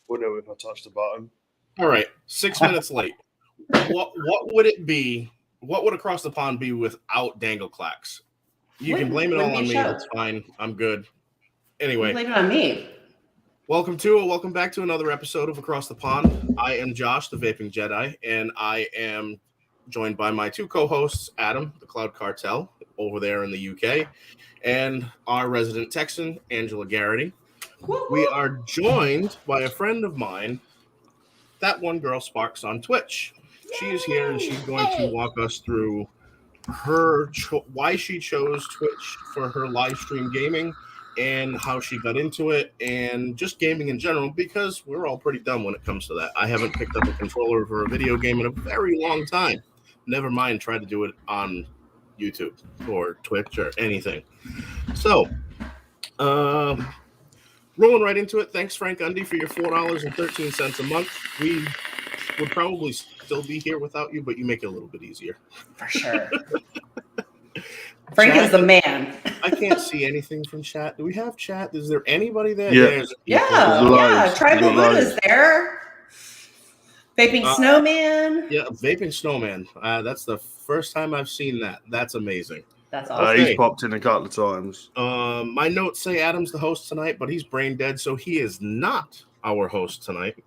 Would know if I touched the button. All right, 6 minutes late. What would it be? What would Across the Pond be without Dangle Clacks? You can blame it all on me. That's fine. I'm good. Anyway, blame it on me. Welcome back to another episode of Across the Pond. I am Josh, the Vaping Jedi, and I am joined by my two co-hosts, Adam, the Cloud Cartel, over there in the UK, and our resident Texan, Angela Garrity. We are joined by a friend of mine, that one girl Sparks on Twitch. She is here, and she's going to walk us through her why she chose Twitch for her live stream gaming and how she got into it and just gaming in general, because we're all pretty dumb when it comes to that. I haven't picked up a controller for a video game in a very long time. Never mind try to do it on YouTube or Twitch or anything. So, rolling right into it. Thanks, Frank Undy, for your $4.13 a month. We would probably still be here without you, but you make it a little bit easier. For sure. Frank is the man. I can't see anything from chat. Do we have chat? Is there anybody there? Yeah. Tribal Moon is there. Vaping Snowman. Yeah, Vaping Snowman. That's the first time I've seen that. That's amazing. That's awesome. He's popped in a couple of times. My notes say Adam's the host tonight, but he's brain dead, so he is not our host tonight.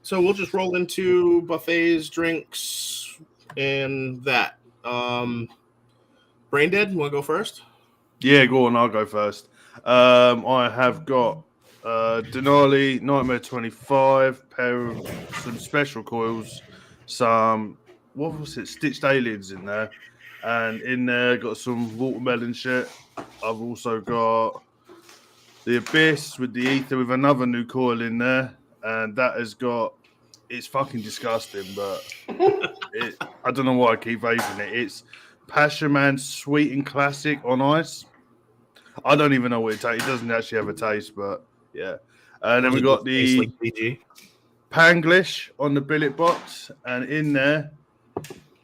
So we'll just roll into buffets, drinks, and that. Brain dead, you want to go first? Yeah, go on. I'll go first. I have got Denali, Nightmare 25, pair of some special coils, some, what was it, Stitched Aliens in there. And in there, got some watermelon shit. I've also got the Abyss with the Ether with another new coil in there. And that has got, it's fucking disgusting, but I don't know why I keep vaping it. It's Passion Man Sweet and Classic on ice. I don't even know what it tastes. It doesn't actually have a taste, but yeah. And then we got the Panglish on the billet box. And in there,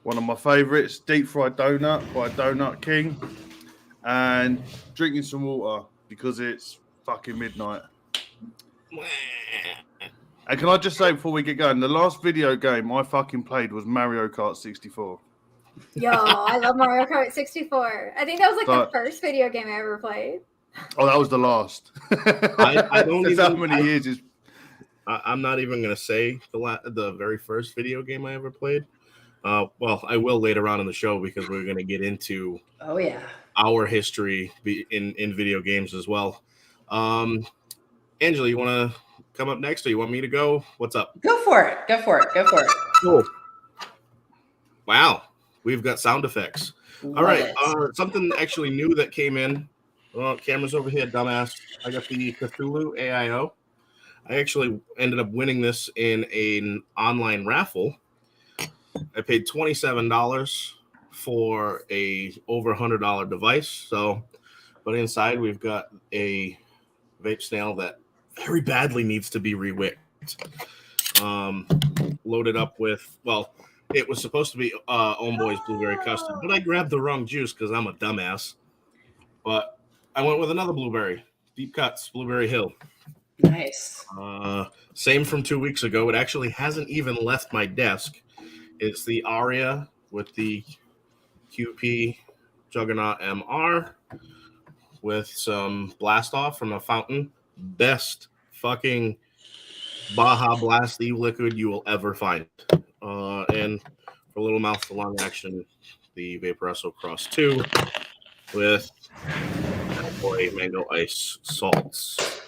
one of my favorites, Deep Fried Donut by Donut King. And drinking some water because it's fucking midnight. And can I just say before we get going, the last video game I fucking played was Mario Kart 64. Yo, I love Mario Kart 64. I think that was like the first video game I ever played. Oh, that was the last. I don't even how many years is. I'm not even going to say the very first video game I ever played. Well, I will later on in the show because we're going to get into our history in video games as well. Angela, you want to come up next, or you want me to go? What's up? Go for it. Cool. Wow, we've got sound effects. All right, something actually new that came in. Camera's over here, dumbass. I got the Cthulhu AIO. I actually ended up winning this in an online raffle. I paid $27 for a over $100 device. So, but inside we've got a vape snail that very badly needs to be rewicked. Loaded up with, well, it was supposed to be Homeboy's Blueberry Custard, but I grabbed the wrong juice because I'm a dumbass. But I went with another blueberry, Deep Cuts, Blueberry Hill. Nice. Same from 2 weeks ago. It actually hasn't even left my desk. It's the Aria with the QP Juggernaut MR with some blast off from a fountain. Best fucking Baja Blast e-liquid you will ever find. And for little mouth to long action, the Vaporesso Cross 2 with boy mango ice salts.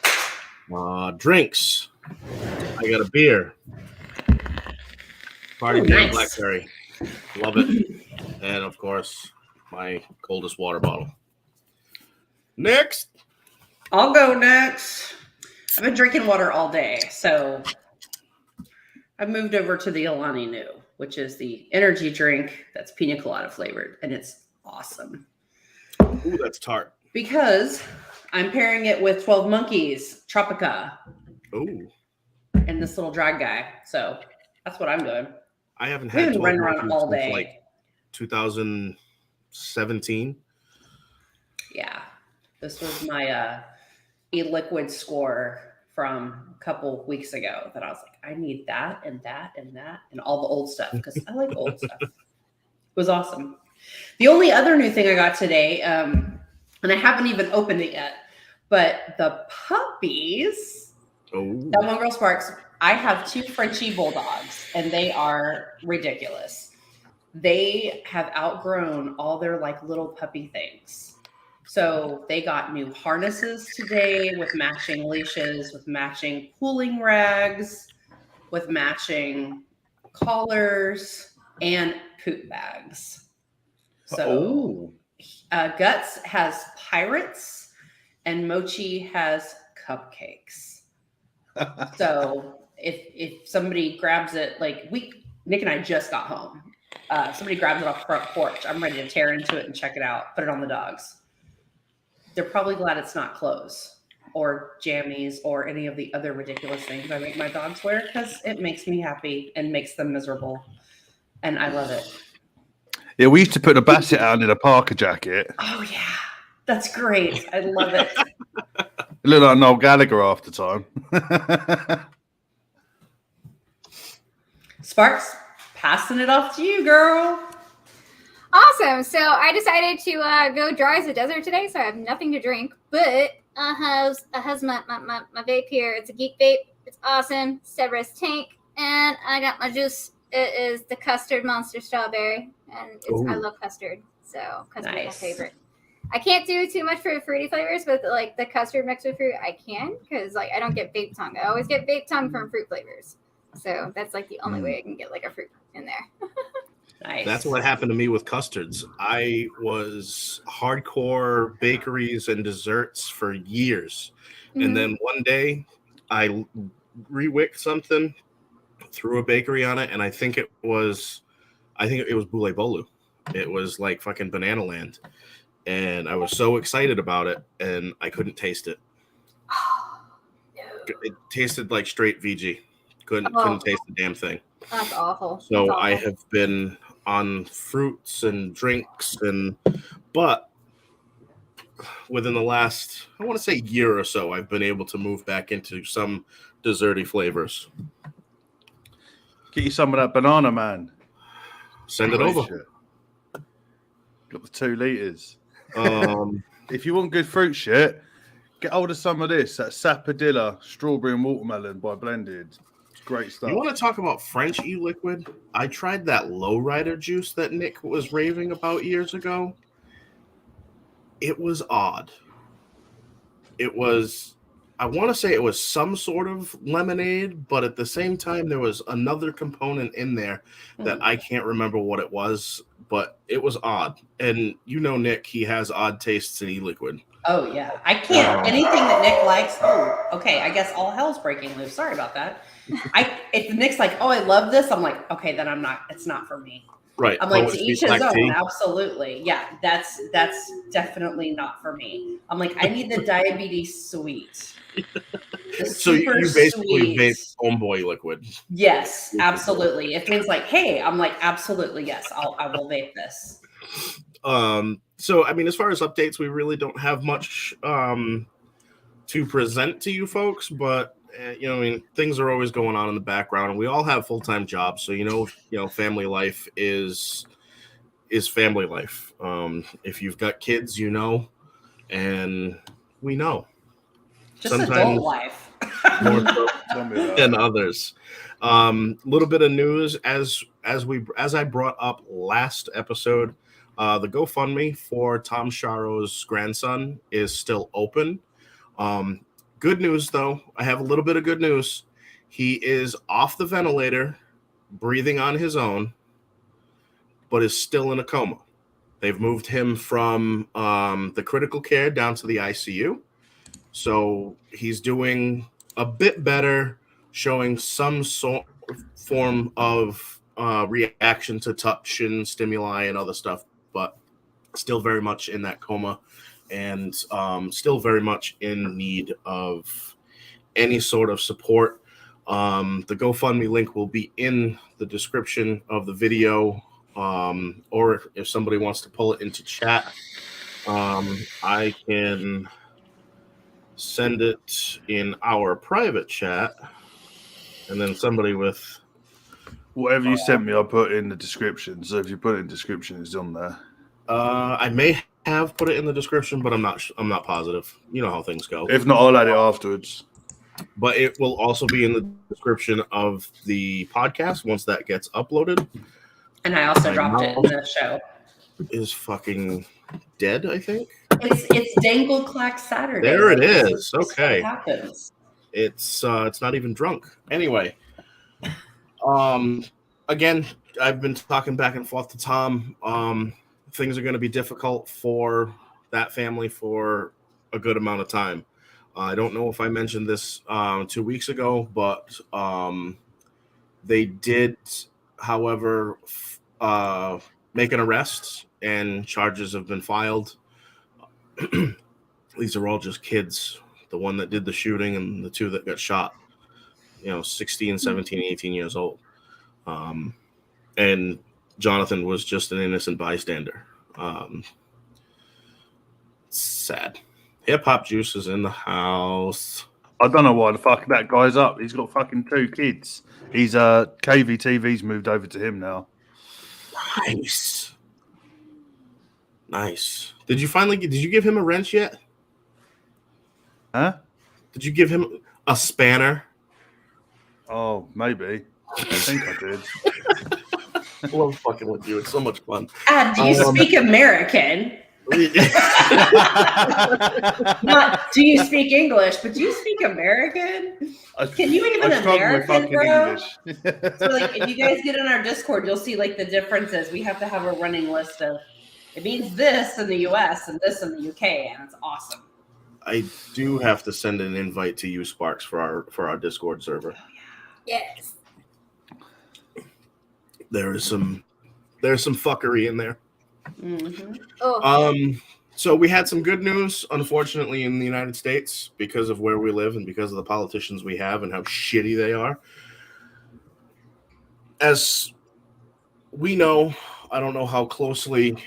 Drinks. I got a beer. Party Beer Blackberry. Love it. And of course, my coldest water bottle. Next. I'll go next. I've been drinking water all day, so I've moved over to the Alani Nu, which is the energy drink that's pina colada flavored, and it's awesome. Ooh, that's tart. Because I'm pairing it with 12 Monkeys Tropica. Ooh. And this little drag guy. So that's what I'm doing. I haven't had 12 running around all day. Like 2017. Yeah. This was my e-liquid score from a couple weeks ago that I was like, I need that and that and that and all the old stuff because I like old stuff. It was awesome. The only other new thing I got today, and I haven't even opened it yet, but the puppies, that one girl Sparks, I have 2 Frenchie bulldogs and they are ridiculous. They have outgrown all their like little puppy things. So they got new harnesses today with matching leashes, with matching pulling rags, with matching collars and poop bags. So Guts has pirates and Mochi has cupcakes. So if somebody grabs it, like Nick and I just got home. Somebody grabs it off the front porch. I'm ready to tear into it and check it out, put it on the dogs. They're probably glad it's not clothes or jammies or any of the other ridiculous things I make my dogs wear because it makes me happy and makes them miserable. And I love it. Yeah, we used to put a basset out in a parka jacket. Oh, yeah. That's great. I love it. It looked like Noel Gallagher half the time. Sparks, passing it off to you, girl. Awesome. So I decided to go dry as a desert today, so I have nothing to drink. But I have my vape here. It's a Geek Vape. It's awesome. Cerberus Tank. And I got my juice. It is the Custard Monster Strawberry. And I love custard. So custard is my favorite. I can't do too much for fruity flavors, but like the custard mixed with fruit, I can because like I don't get vape tongue. I always get vape tongue from fruit flavors. So that's like the only way I can get like a fruit in there. Nice. That's what happened to me with custards. I was hardcore bakeries and desserts for years. Mm-hmm. And then one day I rewicked something, threw a bakery on it, and I think it was Boule Bolu. It was like fucking Banana Land. And I was so excited about it, and I couldn't taste it. Oh, no. It tasted like straight VG. Couldn't taste the damn thing. That's awful. So That's awful. I have been on fruits and drinks, but within the last, I want to say year or so, I've been able to move back into some desserty flavors. Get you some of that banana, man. Send it over. Got the 2 liters. If you want good fruit shit, get hold of some of this. That Sapodilla Strawberry and Watermelon by Blended. It's great stuff. You want to talk about French eliquid? I tried that lowrider juice that Nick was raving about years ago. It was odd. It was, I want to say it was some sort of lemonade, but at the same time, there was another component in there that I can't remember what it was, but it was odd. And you know, Nick, he has odd tastes in e-liquid. Oh, yeah. I can't. Anything that Nick likes. Oh, okay. I guess all hell's breaking loose. Sorry about that. If Nick's like, oh, I love this, I'm like, okay, then it's not for me. Right. I'm like, to each his own. Absolutely. Yeah. That's definitely not for me. I'm like, I need the diabetes sweet. So you basically vape homeboy liquid. Yes, absolutely. If it's like, hey, I'm like, absolutely, yes, I will vape this. So I mean, as far as updates, we really don't have much to present to you folks, but I mean, things are always going on in the background, and we all have full-time jobs, so you know, family life is family life. If you've got kids, you know, and we know. Just adult life. More so than others. Little bit of news as I brought up last episode, the GoFundMe for Tom Sharo's grandson is still open. Good news though, I have a little bit of good news. He is off the ventilator, breathing on his own, but is still in a coma. They've moved him from the critical care down to the ICU. So he's doing a bit better, showing some form of reaction to touch and stimuli and other stuff, but still very much in that coma and still very much in need of any sort of support. The GoFundMe link will be in the description of the video, or if somebody wants to pull it into chat, I can send it in our private chat, and then somebody with Whatever you sent me, I'll put in the description. So if you put it in description, it's on there. I may have put it in the description, but I'm not positive. You know how things go. If not, I'll add it afterwards. But it will also be in the description of the podcast once that gets uploaded. And I also dropped it in the show. Is fucking dead, I think. It's Dangle Clack Saturday. There it is. Okay. What happens? It's not even drunk. Anyway. Again, I've been talking back and forth to Tom. Things are going to be difficult for that family for a good amount of time. I don't know if I mentioned this 2 weeks ago, but they did, however, make an arrest and charges have been filed. These are all just kids. The one that did the shooting and the two that got shot, 16, 17, 18 years old. And Jonathan was just an innocent bystander. Sad. Hip Hop Juice is in the house. I don't know why the fuck that guy's up. He's got fucking 2 kids. He's KVTV's moved over to him now. Nice. Did you give him a wrench yet? Huh? Did you give him a spanner? Oh, maybe. I think I did. I love fucking with you. It's so much fun. Do you speak American? Not do you speak English, but do you speak American? Can you even American, bro? English. So, like, if you guys get in our Discord, you'll see like the differences. We have to have a running list of it means this in the US and this in the UK, and it's awesome. I do have to send an invite to you, Sparks, for our Discord server. Yes. There's some fuckery in there. Mm-hmm. Oh. So we had some good news, unfortunately, in the United States because of where we live and because of the politicians we have and how shitty they are. As we know, I don't know how closely,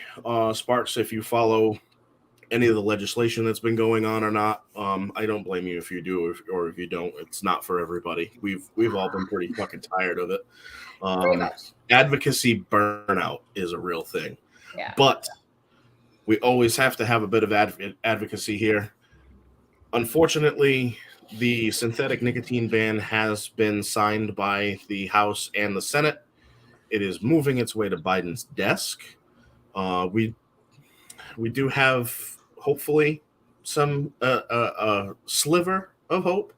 Sparks, if you follow any of the legislation that's been going on or not. I don't blame you if you do or if you don't. It's not for everybody. We've all been pretty fucking tired of it. Advocacy burnout is a real thing. Yeah. But we always have to have a bit of advocacy here. Unfortunately, the synthetic nicotine ban has been signed by the House and the Senate. It is moving its way to Biden's desk. We do have, hopefully, some sliver of hope.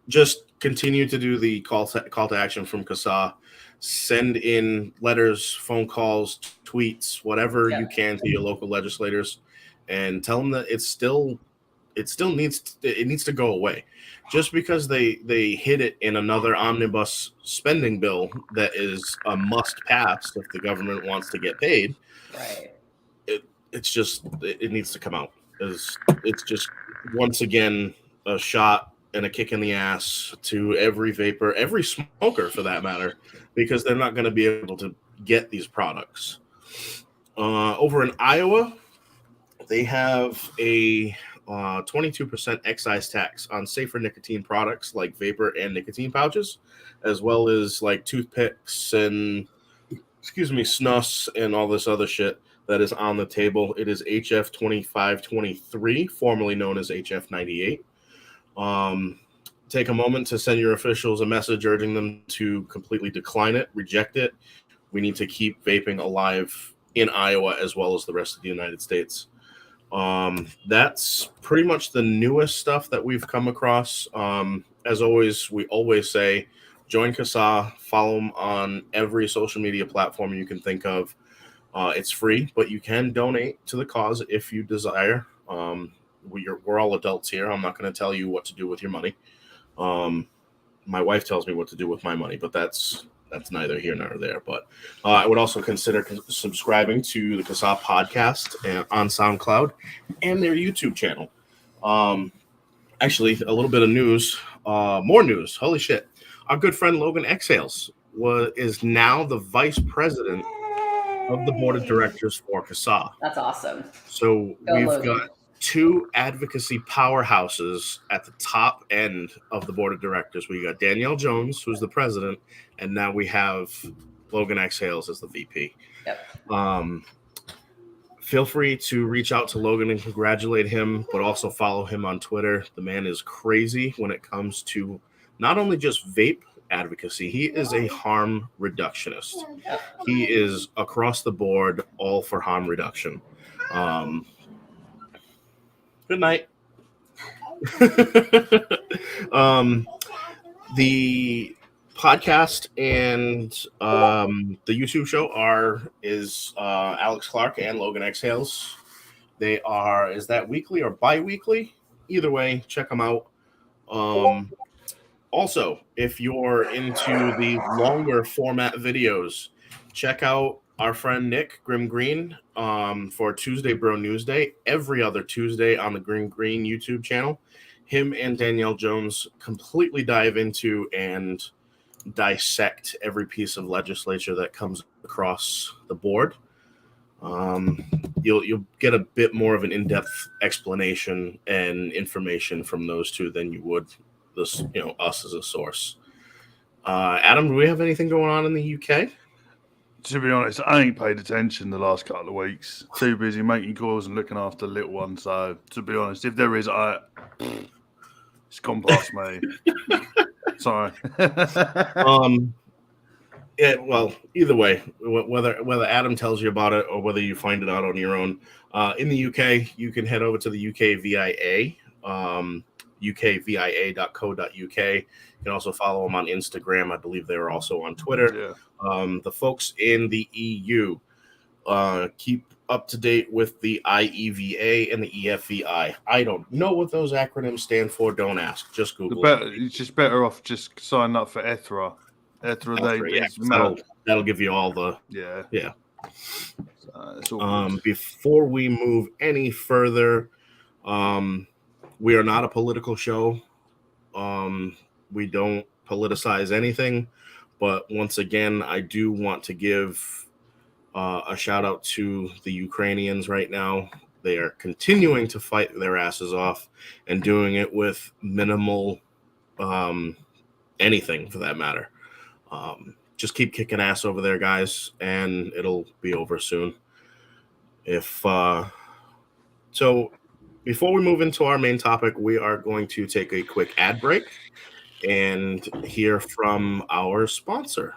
Just continue to do the call to action from CASA. Send in letters, phone calls, tweets, whatever you can to your local legislators, and tell them that it still needs to go away. Just because they hit it in another omnibus spending bill that is a must pass if the government wants to get paid, right? It needs to come out. It's just once again a shot and a kick in the ass to every vapor, every smoker for that matter, because they're not going to be able to get these products. Over in Iowa, they have a 22% excise tax on safer nicotine products like vapor and nicotine pouches, as well as like toothpicks and, snus and all this other shit that is on the table. It is HF 2523, formerly known as HF 98. Take a moment to send your officials a message urging them to completely decline it, reject it. We need to keep vaping alive in Iowa as well as the rest of the United States. That's pretty much the newest stuff that we've come across. As always, we always say, join CASA, follow them on every social media platform you can think of. It's free, but you can donate to the cause if you desire. We're all adults here. I'm not going to tell you what to do with your money. My wife tells me what to do with my money, but that's neither here nor there. But I would also consider subscribing to the CASA podcast on SoundCloud and their YouTube channel. Actually, a little bit of news, more news. Holy shit. Our good friend Logan Exhales is now the vice president of the board of directors for CASA. That's awesome. So we've got two advocacy powerhouses at the top end of the board of directors. We got Danielle Jones, who's the president, and now we have Logan X Hales as the VP. Yep. Feel free to reach out to Logan and congratulate him, but also follow him on Twitter. The man is crazy when it comes to not only just vape advocacy, he is a harm reductionist. He is across the board all for harm reduction. Good night. The podcast and the YouTube show is Alex Clark and Logan Exhales. They are, is that weekly or bi-weekly? Either way, check them out. Also, if you're into the longer format videos, check out our friend Nick Grim Green for Tuesday Bro News Day every other Tuesday on the Grim Green YouTube channel. Him and Danielle Jones completely dive into and dissect every piece of legislature that comes across the board. You'll get a bit more of an in-depth explanation and information from those two than you would us as a source. Adam, do we have anything going on in the UK? To be honest, I ain't paid attention the last couple of weeks. Too busy making calls and looking after the little one. So, to be honest, if there is, it's gone past me. Sorry. Yeah. Well, either way, whether Adam tells you about it or whether you find it out on your own, in the UK, you can head over to the UK VIA, ukvia.co.uk. You can also follow them on Instagram. I believe they are also on Twitter. Yeah. The folks in the EU keep up to date with the IEVA and the EFVI. I don't know what those acronyms stand for. Don't ask. Just Google. It's just better off just signing up for ETHRA. That'll give you all the yeah. Before we move any further, we are not a political show. We don't politicize anything. But once again, I do want to give a shout out to the Ukrainians right now. They are continuing to fight their asses off and doing it with minimal anything for that matter. Just keep kicking ass over there, guys, and it'll be over soon. So before we move into our main topic, we are going to take a quick ad break and hear from our sponsor.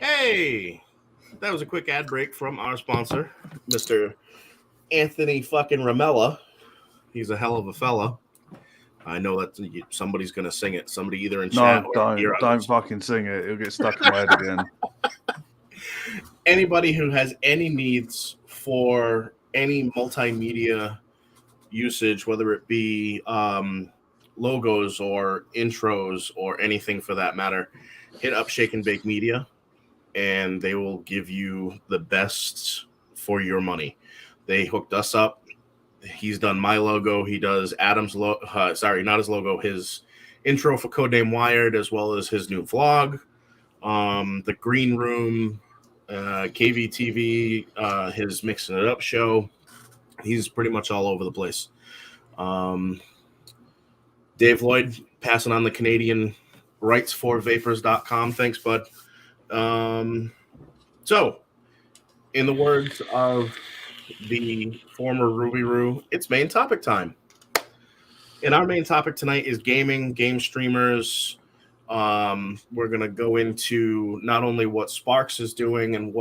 Hey, that was a quick ad break from our sponsor, Mr. Anthony fucking Ramella. He's a hell of a fella. I know that somebody's going to sing it. Somebody either in chat or don't fucking sing it. It'll get stuck in my head again. Anybody who has any needs for any multimedia usage, whether it be logos or intros or anything for that matter, hit up Shake and Bake Media, and they will give you the best for your money. They hooked us up. He's done my logo. He does Adam's not his logo, his intro for Codename Wired, as well as his new vlog, the Green Room, KVTV, his Mixing It Up show. He's pretty much all over the place. Dave Lloyd passing on the Canadian rights for vapors.com. Thanks, bud. So, in the words of the former Ruby Roo, it's main topic time. And our main topic tonight is gaming, game streamers. We're going to go into not only what Sparks is doing and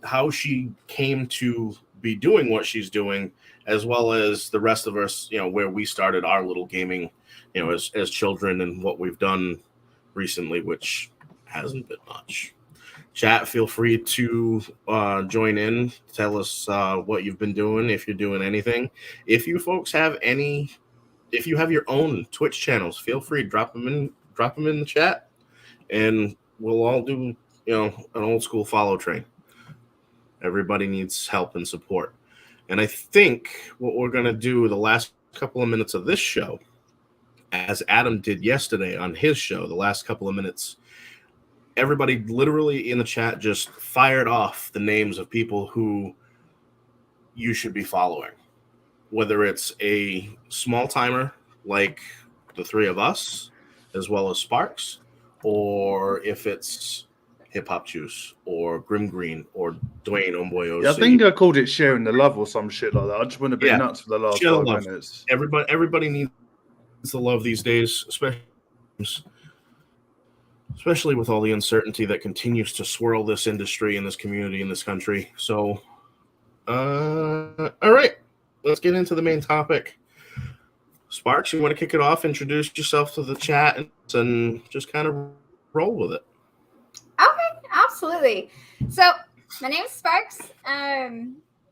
how she came to be doing what she's doing, as well as the rest of us, where we started our little gaming, as children, and what we've done recently, which hasn't been much. Chat, feel free to join in. Tell us what you've been doing, if you're doing anything. If you folks have if you have your own Twitch channels, feel free to drop them in the chat, and we'll all do an old school follow train. Everybody needs help and support. And I think what we're going to do the last couple of minutes of this show, as Adam did yesterday on his show, the last couple of minutes, everybody literally in the chat just fired off the names of people who you should be following. Whether it's a small timer like the three of us, as well as Sparks, or if it's Hip Hop Juice or Grim Green or Dwayne Omboy OC. Yeah, I think I called it sharing the love or some shit like that. I just went a bit nuts for the last 5 minutes. Everybody needs the love these days, especially with all the uncertainty that continues to swirl this industry and this community in this country. So, all right, let's get into the main topic. Sparks, you want to kick it off? Introduce yourself to the chat and just kind of roll with it. Okay, absolutely. So my name is Sparks.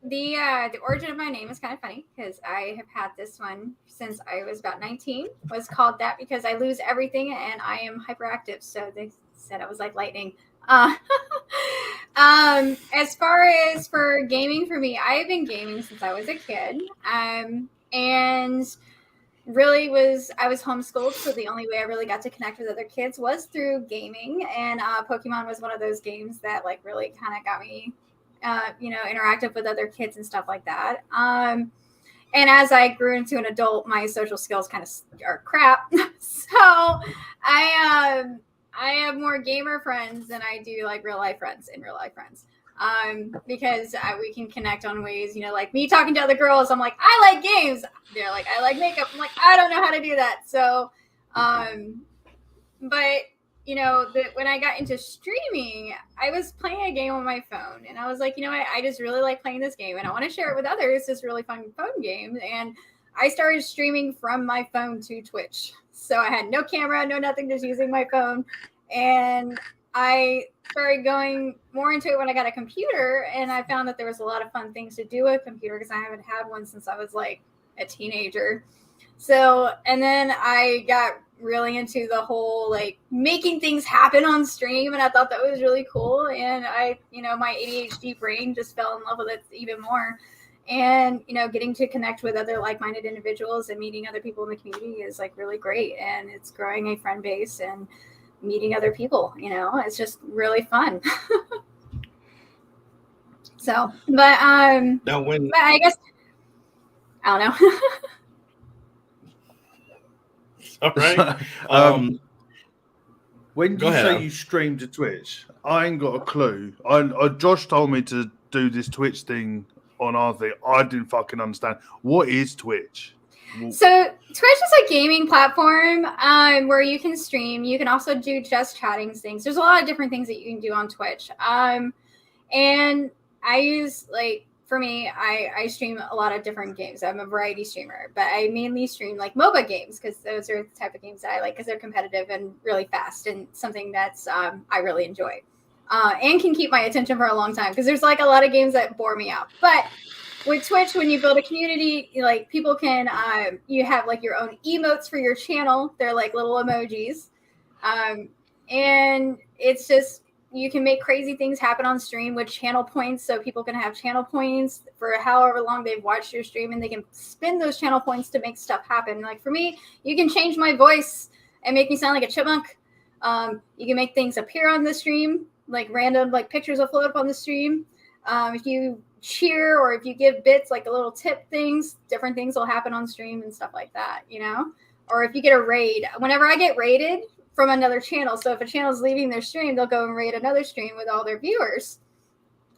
The origin of my name is kind of funny because I have had this one since I was about 19. It was called that because I lose everything and I am hyperactive. So they said I was like lightning. As far as for gaming for me, I've been gaming since I was a kid. And really I was homeschooled, so the only way I really got to connect with other kids was through gaming, and Pokemon was one of those games that like really kind of got me interactive with other kids and stuff like that. And as I grew into an adult, my social skills kind of are crap. So I have more gamer friends than I do like real life friends and real life friends. Because we can connect on ways, like me talking to other girls, I'm like, I like games. They're like, I like makeup. I'm like, I don't know how to do that. So, but when I got into streaming, I was playing a game on my phone and I was like, I just really like playing this game and I want to share it with others. This really fun phone game. And I started streaming from my phone to Twitch. So I had no camera, no nothing, just using my phone. And I started going more into it when I got a computer, and I found that there was a lot of fun things to do with a computer because I haven't had one since I was like a teenager. So, and then I got really into the whole like making things happen on stream, and I thought that was really cool. And my ADHD brain just fell in love with it even more. And, getting to connect with other like-minded individuals and meeting other people in the community is like really great. And it's growing a friend base and meeting other people, it's just really fun. So, but now when but I guess I don't know. All right. When you say you stream to Twitch, I ain't got a clue. Josh told me to do this Twitch thing on our thing. I didn't fucking understand. What is Twitch? So Twitch is a gaming platform where you can stream. You can also do just chatting things. There's a lot of different things that you can do on Twitch. And I use for me, I stream a lot of different games. I'm a variety streamer, but I mainly stream like MOBA games because those are the type of games that I like because they're competitive and really fast and something that's I really enjoy and can keep my attention for a long time because there's like a lot of games that bore me out. But with Twitch, when you build a community, like people can, you have like your own emotes for your channel. They're like little emojis. And it's just, you can make crazy things happen on stream with channel points. So people can have channel points for however long they've watched your stream and they can spend those channel points to make stuff happen. Like for me, you can change my voice and make me sound like a chipmunk. You can make things appear on the stream, like random, like pictures will float up on the stream. If you cheer or if you give bits like a little tip things, different things will happen on stream and stuff like that, or if you get a raid. Whenever I get raided from another channel, so if a channel is leaving their stream, they'll go and raid another stream with all their viewers.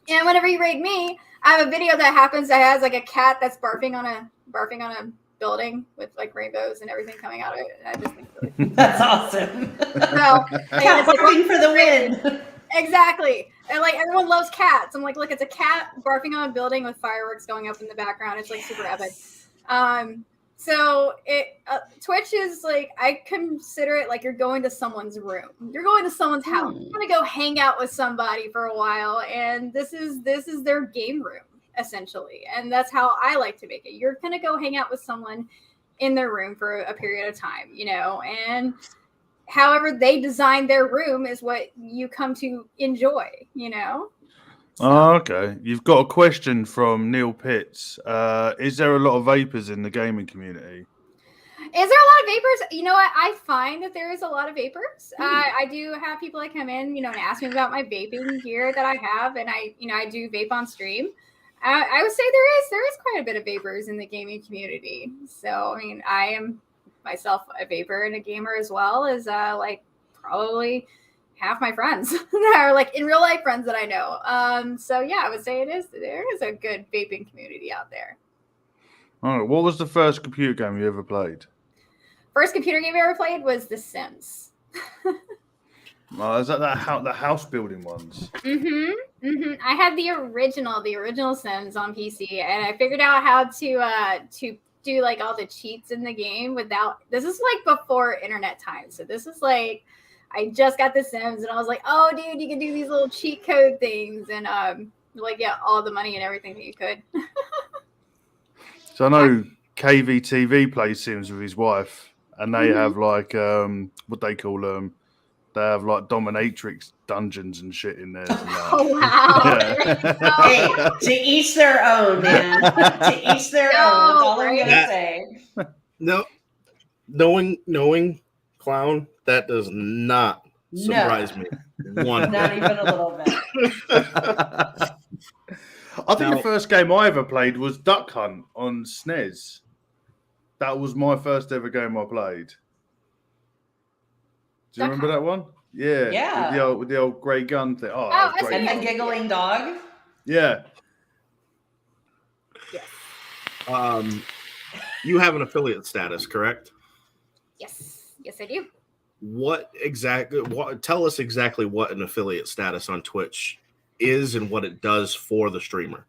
And whenever you raid me, I have a video that happens that has like a cat that's barfing on a building with like rainbows and everything coming out of it. And I just think really that's awesome. So, cat barking for the win. Exactly. And like everyone loves cats. I'm like, look, it's a cat barking on a building with fireworks going up in the background. It's like super epic. So Twitch is like, I consider it like you're going to someone's room. You're going to someone's house. You're gonna go hang out with somebody for a while, and this is their game room essentially, and that's how I like to make it. You're gonna go hang out with someone in their room for a period of time, and however they design their room is what you come to enjoy, So, Oh, okay. You've got a question from Neil Pitts. Is there a lot of vapors in the gaming community? is there a lot of vapors? You know what? I find that there is a lot of vapors. I do have people that come in, and ask me about my vaping gear that I have, and I do vape on stream. I would say there is quite a bit of vapors in the gaming community. So, I mean, I am myself a vapor and a gamer as well as probably half my friends that are like in real life friends that I know. So yeah, I would say there is a good vaping community out there. All right. What was the first computer game you ever played? First computer game I ever played was The Sims. Is that the house building ones? I had the original Sims on PC, and I figured out how to do like all the cheats in the game without. This is like before internet time, so this is like I just got The Sims, and I was like, oh, dude, you can do these little cheat code things, and get all the money and everything that you could. So I know KVTV plays Sims with his wife, and they have like what they call them. They have like dominatrix dungeons and shit in there. Oh wow! Yeah. Hey, to each their own, man. To each their own. That's all I'm gonna say. No, knowing Clown, that does not surprise me. Not even a little bit. I think the first game I ever played was Duck Hunt on SNES. That was my first ever game I played. Do you remember that one? Yeah. Yeah. With the old grey gun thing. And the giggling dog. Yeah. Yes. You have an affiliate status, correct? Yes, I do. Tell us exactly what an affiliate status on Twitch is and what it does for the streamer.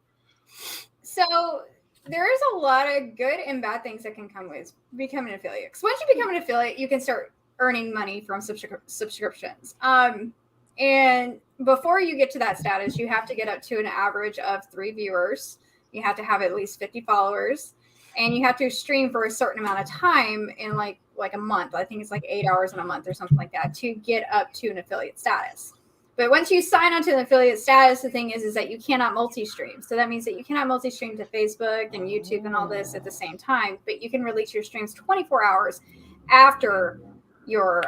So there is a lot of good and bad things that can come with becoming an affiliate. Because once you become an affiliate, you can start earning money from subscriptions. And before you get to that status, you have to get up to an average of 3 viewers. You have to have at least 50 followers, and you have to stream for a certain amount of time in like a month. I think it's like 8 hours in a month or something like that to get up to an affiliate status. But once you sign on to an affiliate status, the thing is that you cannot multi-stream. So that means that you cannot multi-stream to Facebook and YouTube and all this at the same time, but you can release your streams 24 hours after your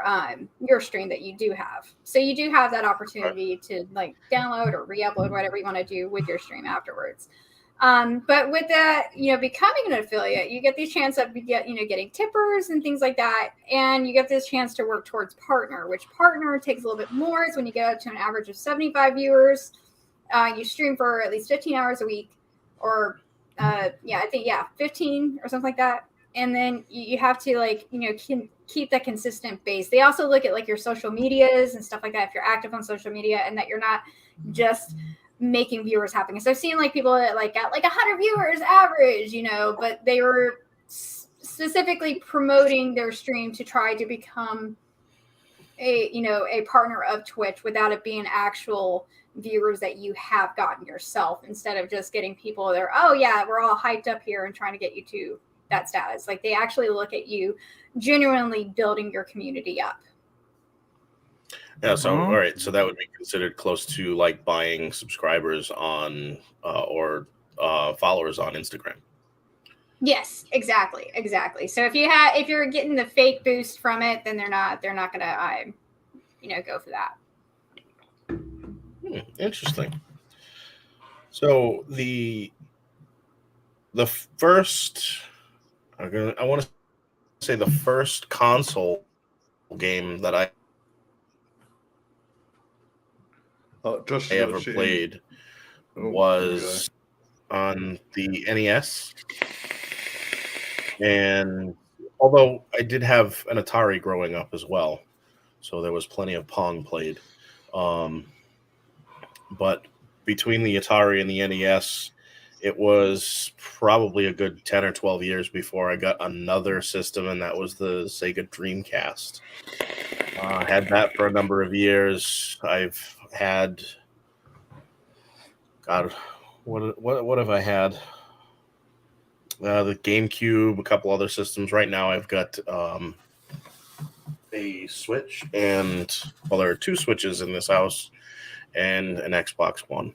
stream that you do have. So you do have that opportunity to like download or re-upload whatever you want to do with your stream afterwards. But with that, becoming an affiliate, you get the chance of getting tippers and things like that. And you get this chance to work towards partner, which partner takes a little bit more. Is when you get up to an average of 75 viewers, you stream for at least 15 hours a week or, 15 or something like that. And then you have to keep that consistent base. They also look at like your social medias and stuff like that. If you're active on social media and that you're not just making viewers happen. So I've seen like people that like got like 100 viewers average, but they were specifically promoting their stream to try to become a partner of Twitch without it being actual viewers that you have gotten yourself, instead of just getting people that are, oh yeah, we're all hyped up here and trying to get you to that status. Like they actually look at you genuinely building your community up. Yeah, so all right, so that would be considered close to like buying subscribers on or followers on Instagram. Yes, exactly. So if you're getting the fake boost from it, then they're not gonna go for that. Interesting. So the first, I want to say the first console game that I ever played was on the NES. And although I did have an Atari growing up as well, so there was plenty of Pong played. But between the Atari and the NES, it was probably a good 10 or 12 years before I got another system, and that was the Sega Dreamcast. I had that for a number of years. I've had, God, what have I had? The GameCube, a couple other systems. Right now, I've got a Switch and, well, there are 2 Switches in this house and an Xbox One.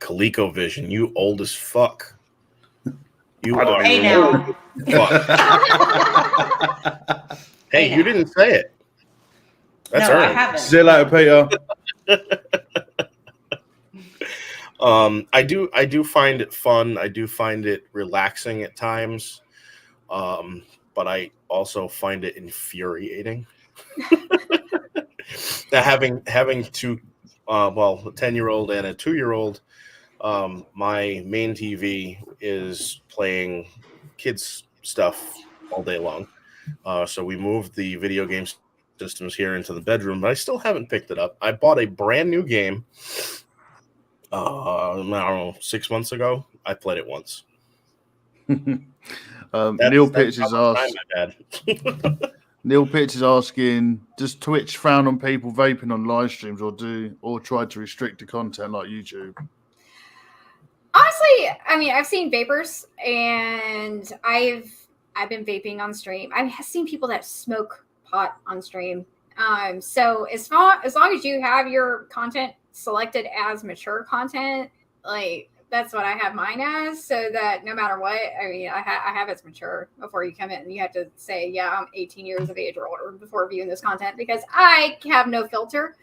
ColecoVision, you old as fuck. You are Hey, old now. as fuck. Hey, Hey, you now. didn't say it. That's No, I earned. haven't. See you later, Peter. I do find it fun. I do find it relaxing at times. But I also find it infuriating. having 2 a 10-year-old and a 2-year-old, my main TV is playing kids stuff all day long. So we moved the video game systems here into the bedroom, but I still haven't picked it up. I bought a brand new game I don't know, 6 months ago. I played it once. Neil Pitch is asked. Neil Pitch is asking: does Twitch frown on people vaping on live streams, or try to restrict the content like YouTube? Honestly, I mean, I've seen vapors, and I've been vaping on stream. I've seen people that smoke pot on stream. So as long as you have your content selected as mature content, like that's what I have mine as, so that no matter what, I mean, I have it's mature before you come in. You have to say, yeah, I'm 18 years of age or older before viewing this content, because I have no filter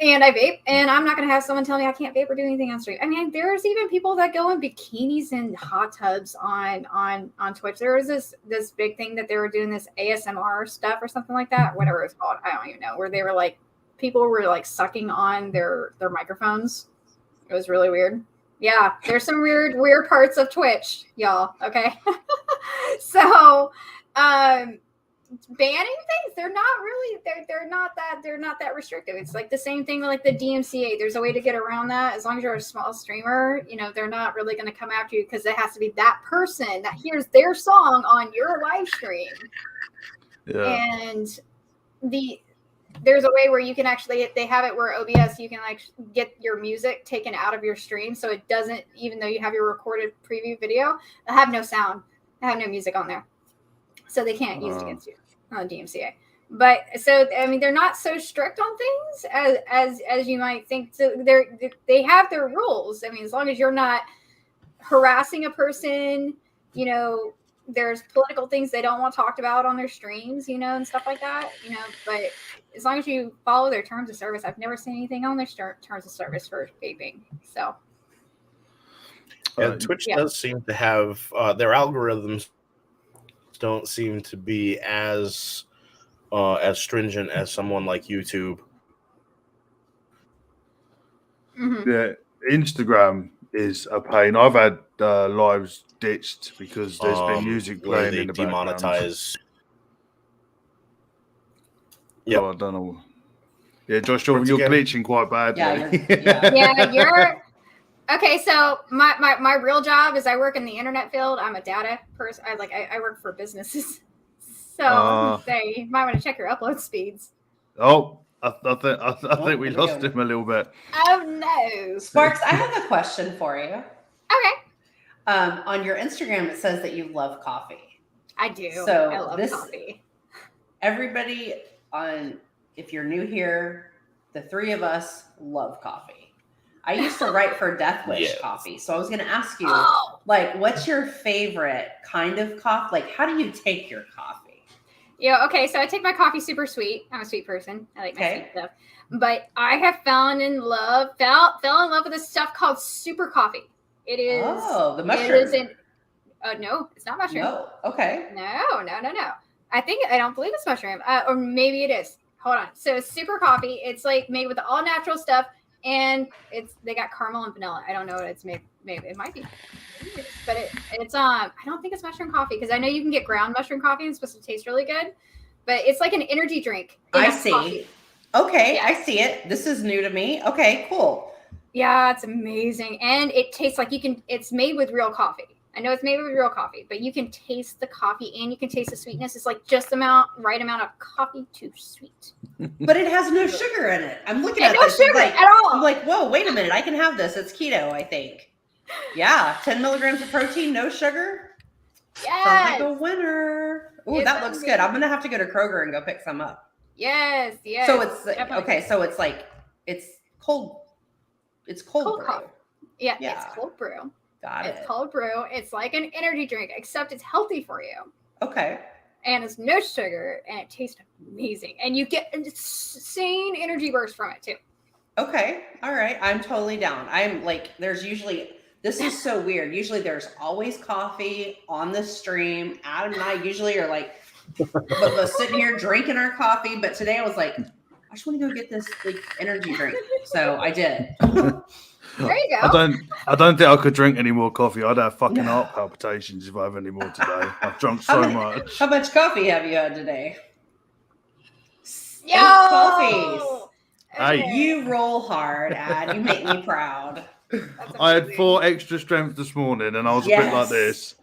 and I vape, and I'm not going to have someone tell me I can't vape or do anything on stream. I mean, there's even people that go in bikinis and hot tubs on Twitch. There was this big thing that they were doing, this ASMR stuff or something like that, whatever it's called. I don't even know, where they were like, people were like sucking on their microphones. It was really weird. Yeah, there's some weird parts of Twitch, y'all. Okay. So, banning things, they're not really, they're not that restrictive. It's like the same thing with like the DMCA. There's a way to get around that. As long as you're a small streamer, you know, they're not really going to come after you, because it has to be that person that hears their song on your live stream. Yeah. And there's a way where you can actually, they have it where OBS, you can like get your music taken out of your stream, so it doesn't, even though you have your recorded preview video, I have no sound, I have no music on there, so they can't use it against you on DMCA. But so I mean, they're not so strict on things as you might think. So they have their rules. I mean, as long as you're not harassing a person, you know. There's political things they don't want talked about on their streams, you know, and stuff like that, you know, but as long as you follow their terms of service, I've never seen anything on their terms of service for vaping. So Twitch does seem to have their algorithms don't seem to be as stringent as someone like YouTube. mm-hmm. Yeah, Instagram is a pain. I've had lives ditched because there's been music playing in the demonetize. Yeah, I don't know. Yeah, Josh, you're glitching quite badly. Yeah, you're okay. So my real job is I work in the internet field. I'm a data person. I work for businesses. So you might want to check your upload speeds. Oh, I think we lost him a little bit. Oh no, Sparks, I have a question for you. Okay. On your Instagram, it says that you love coffee. I do. So I love coffee. Everybody if you're new here, the 3 of us love coffee. I used to write for Death Wish coffee. So I was going to ask you, like, what's your favorite kind of coffee? Like, how do you take your coffee? Yeah. Okay. So I take my coffee super sweet. I'm a sweet person. I like my sweet stuff. But I have fell in love with this stuff called super coffee. It is. Oh, the mushroom. It is no, it's not mushroom. No. Okay. No. I don't believe it's mushroom. Or maybe it is. Hold on. So super coffee. It's like made with all natural stuff, and they got caramel and vanilla. I don't know what it's made. Maybe it might be, but it's I don't think it's mushroom coffee, because I know you can get ground mushroom coffee and it's supposed to taste really good, but it's like an energy drink. I see. Coffee. Okay, I see it. This is new to me. Okay, cool. Yeah, it's amazing, and it tastes like it's made with real coffee. I know it's made with real coffee, but you can taste the coffee and you can taste the sweetness. It's like just right amount of coffee to sweet. But it has no sugar in it. I'm looking at this. No sugar at all. I'm like, whoa, wait a minute. I can have this. It's keto, I think. Yeah, 10 milligrams of protein, no sugar. Yes. Sounds like a winner. Ooh, that looks good. I'm gonna have to go to Kroger and go pick some up. Yes. So it's definitely. okay. So it's like it's cold. It's cold brew. Coffee. Yeah, Yeah. it's cold brew. Got it. It's cold brew. It's like an energy drink, except it's healthy for you. Okay. And it's no sugar, and it tastes amazing. And you get an insane energy burst from it too. Okay. All right. I'm totally down. I'm like, this is so weird. Usually there's always coffee on the stream. Adam and I usually are like, but sitting here drinking our coffee. But today I was like, I just want to go get this like energy drink. So I did. There you go. I don't think I could drink any more coffee. I'd have fucking heart palpitations if I have any more today. I've drunk so much. How much coffee have you had today? Yo! Coffees. Hey. You roll hard, Ad. You make me proud. I had 4 extra strength this morning, and I was a bit like this.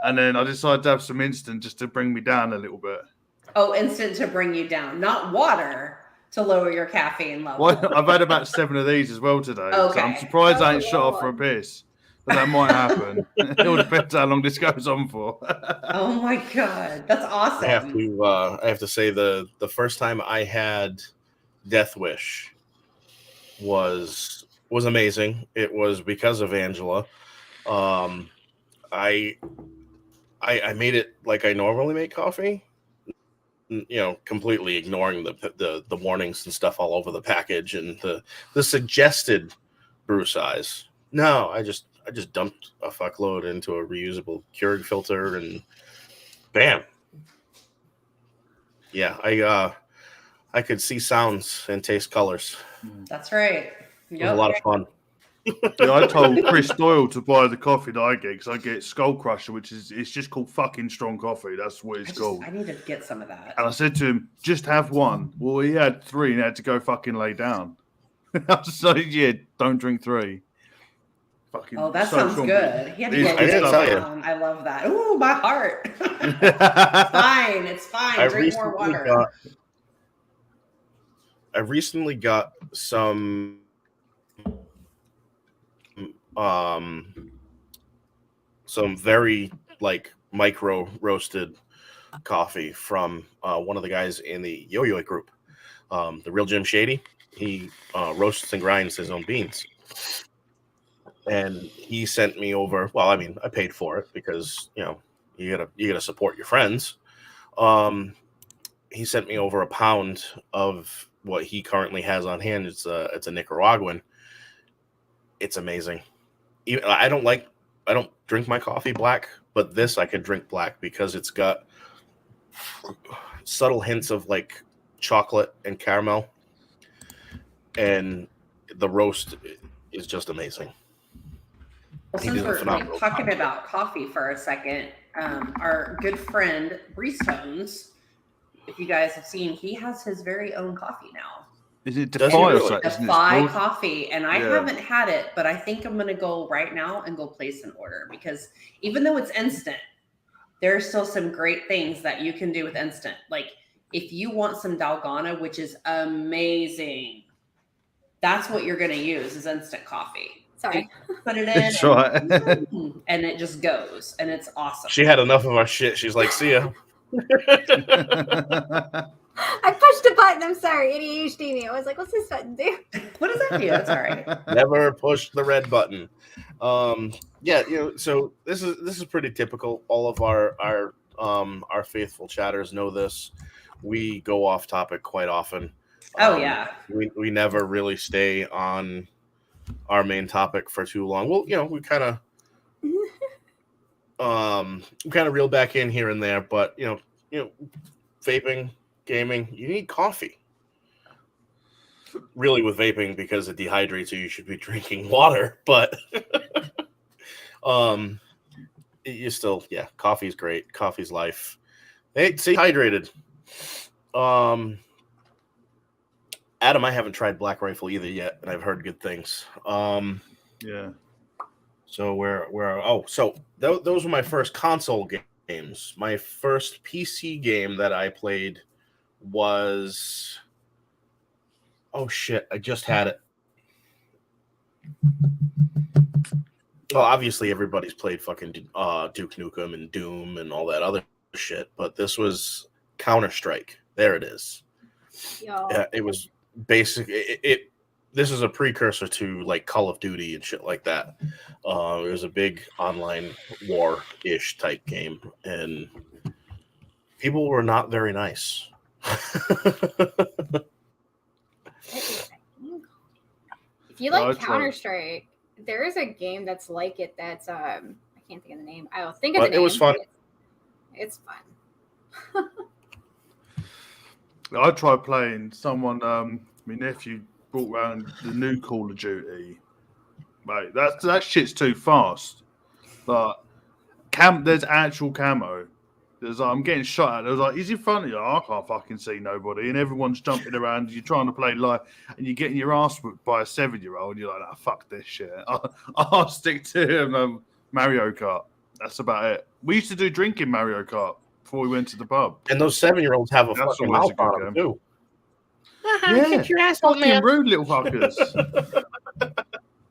And then I decided to have some instant just to bring me down a little bit. Oh, instant to bring you down, not water to lower your caffeine level. Well, I've had about 7 of these as well today. Okay. So I'm surprised I ain't shot off for a piss. But that might happen. It all depends how long this goes on for. Oh my god, that's awesome. I have to say the first time I had Death Wish was amazing. It was because of Angela. I made it like I normally make coffee, completely ignoring the warnings and stuff all over the package and the suggested brew size. No, I just dumped a fuckload into a reusable Keurig filter and bam. Yeah, I could see sounds and taste colors. That's right. It was a lot of fun. Yeah, I told Chris Doyle to buy the coffee that I get because I get Skull Crusher, it's just called fucking strong coffee. That's what it's called. I need to get some of that. And I said to him, just have one. Well, he had 3 and he had to go fucking lay down. I was like, yeah, don't drink 3. Fucking that so sounds strong. good. He had to It is go good lay stuff. down. I love that. Ooh, my heart. It's fine. Drink more water. I recently got some very like micro roasted coffee from one of the guys in the Yo-Yo group, the Real Jim Shady. He roasts and grinds his own beans, and he sent me over. Well, I mean, I paid for it because you gotta support your friends. He sent me over a pound of what he currently has on hand. It's a Nicaraguan. It's amazing. I don't drink my coffee black, but this I could drink black because it's got subtle hints of like chocolate and caramel, and the roast is just amazing. Well, since we're talking about coffee for a second, our good friend Breeze Tones, if you guys have seen, he has his very own coffee now. Is it Defy or something? Defy coffee, and I haven't had it, but I think I'm gonna go right now and go place an order because even though it's instant, there's still some great things that you can do with instant. Like if you want some Dalgona, which is amazing, that's what you're gonna use is instant coffee. Sorry. Put it in. That's right. And it just goes, and it's awesome. She had enough of our shit. She's like, see ya. I pushed a button. I'm sorry. ADHD me. I was like, what's this button do? What does that do? That's all right. Never push the red button. So this is pretty typical. All of our faithful chatters know this. We go off topic quite often. Oh yeah. We never really stay on our main topic for too long. Well, we kind of reel back in here and there, but vaping, gaming, you need coffee. Really, with vaping, because it dehydrates you, you should be drinking water. But you still, coffee's great. Coffee's life. Hey, stay hydrated. Adam, I haven't tried Black Rifle either yet, and I've heard good things. Yeah. So those were my first console games. My first PC game that I played was I just had it. Well, obviously everybody's played fucking Duke Nukem and Doom and all that other shit, but this was Counter-Strike. There it is. Yo. It was basically this is a precursor to like Call of Duty and shit like that. It was a big online war-ish type game, and people were not very nice. If you like Counter-Strike, there is a game that's like it that's I can't think of the name. I'll think of the name. It was fun. It's fun. I tried playing someone. My nephew brought around the new Call of Duty. Mate, that shit's too fast. But there's actual camo. There's I'm getting shot at. I was like, he's in front of you. I can't fucking see nobody, and everyone's jumping around. You're trying to play live, and you're getting your ass whipped by a 7-year-old. You're like, fuck this shit. I'll stick to Mario Kart. That's about it. We used to do drinking Mario Kart before we went to the pub. And those 7-year-olds have a fucking mouth on them too. Yeah, get your ass on, man. Rude little fuckers.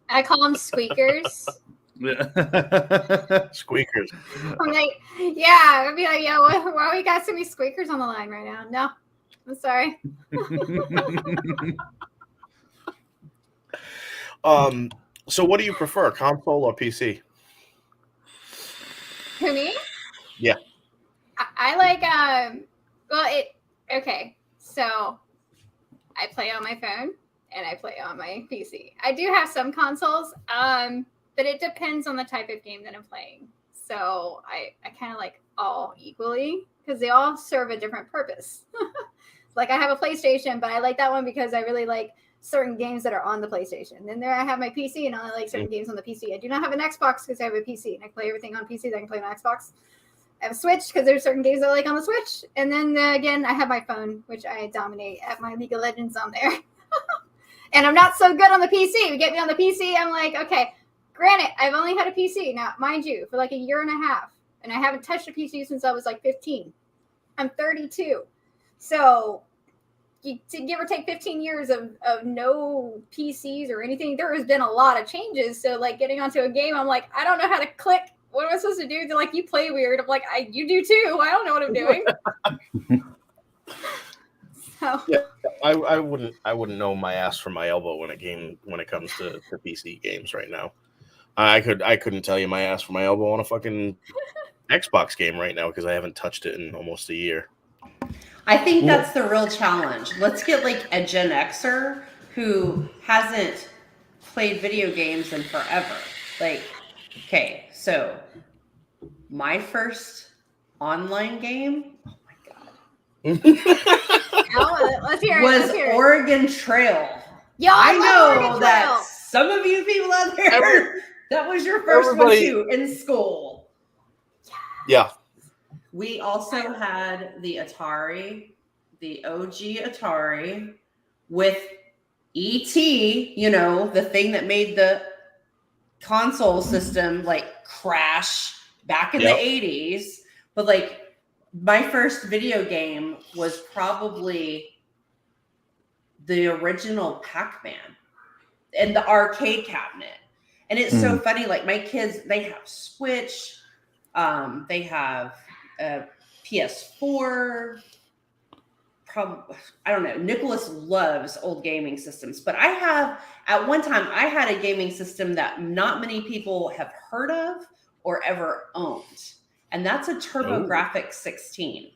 I call them squeakers. Yeah. Squeakers. I'm like, yeah, I'd be like, yeah, why we got so many squeakers on the line right now? No, I'm sorry. So what do you prefer, console or PC? Who, me? Yeah. I like okay. So I play on my phone and I play on my PC. I do have some consoles, but it depends on the type of game that I'm playing. So I kind of like all equally because they all serve a different purpose. Like I have a PlayStation, but I like that one because I really like certain games that are on the PlayStation. Then there I have my PC and I like certain games on the PC. I do not have an Xbox because I have a PC and I play everything on PC that I can play on Xbox. I have a Switch because there's certain games I like on the Switch. And then again, I have my phone, which I dominate at my League of Legends on there. And I'm not so good on the PC. You get me on the PC, I'm like, okay, granted, I've only had a PC now, mind you, for like a year and a half. And I haven't touched a PC since I was like 15. I'm 32. So to give or take 15 years of no PCs or anything, there has been a lot of changes. So like getting onto a game, I'm like, I don't know how to click. What am I supposed to do? They're like, you play weird. I'm like, you do too. I don't know what I'm doing. So yeah, I wouldn't know my ass from my elbow when it comes to PC games right now. I couldn't tell you my ass from my elbow on a fucking Xbox game right now because I haven't touched it in almost a year. I think that's the real challenge. Let's get like a Gen Xer who hasn't played video games in forever. Like, okay, so my first online game, oh my God, let's hear it. was Oregon Trail. Yo, I know Oregon that Trail. some of you people out there, that was your first one too in school. Yeah. We also had the Atari, the OG Atari with E.T., the thing that made the console system like crash back in the 80s. But like my first video game was probably the original Pac-Man and the arcade cabinet. And it's so funny, like my kids, they have Switch, they have PS4. I don't know. Nicholas loves old gaming systems, but at one time I had a gaming system that not many people have heard of or ever owned, and that's a TurboGrafx 16.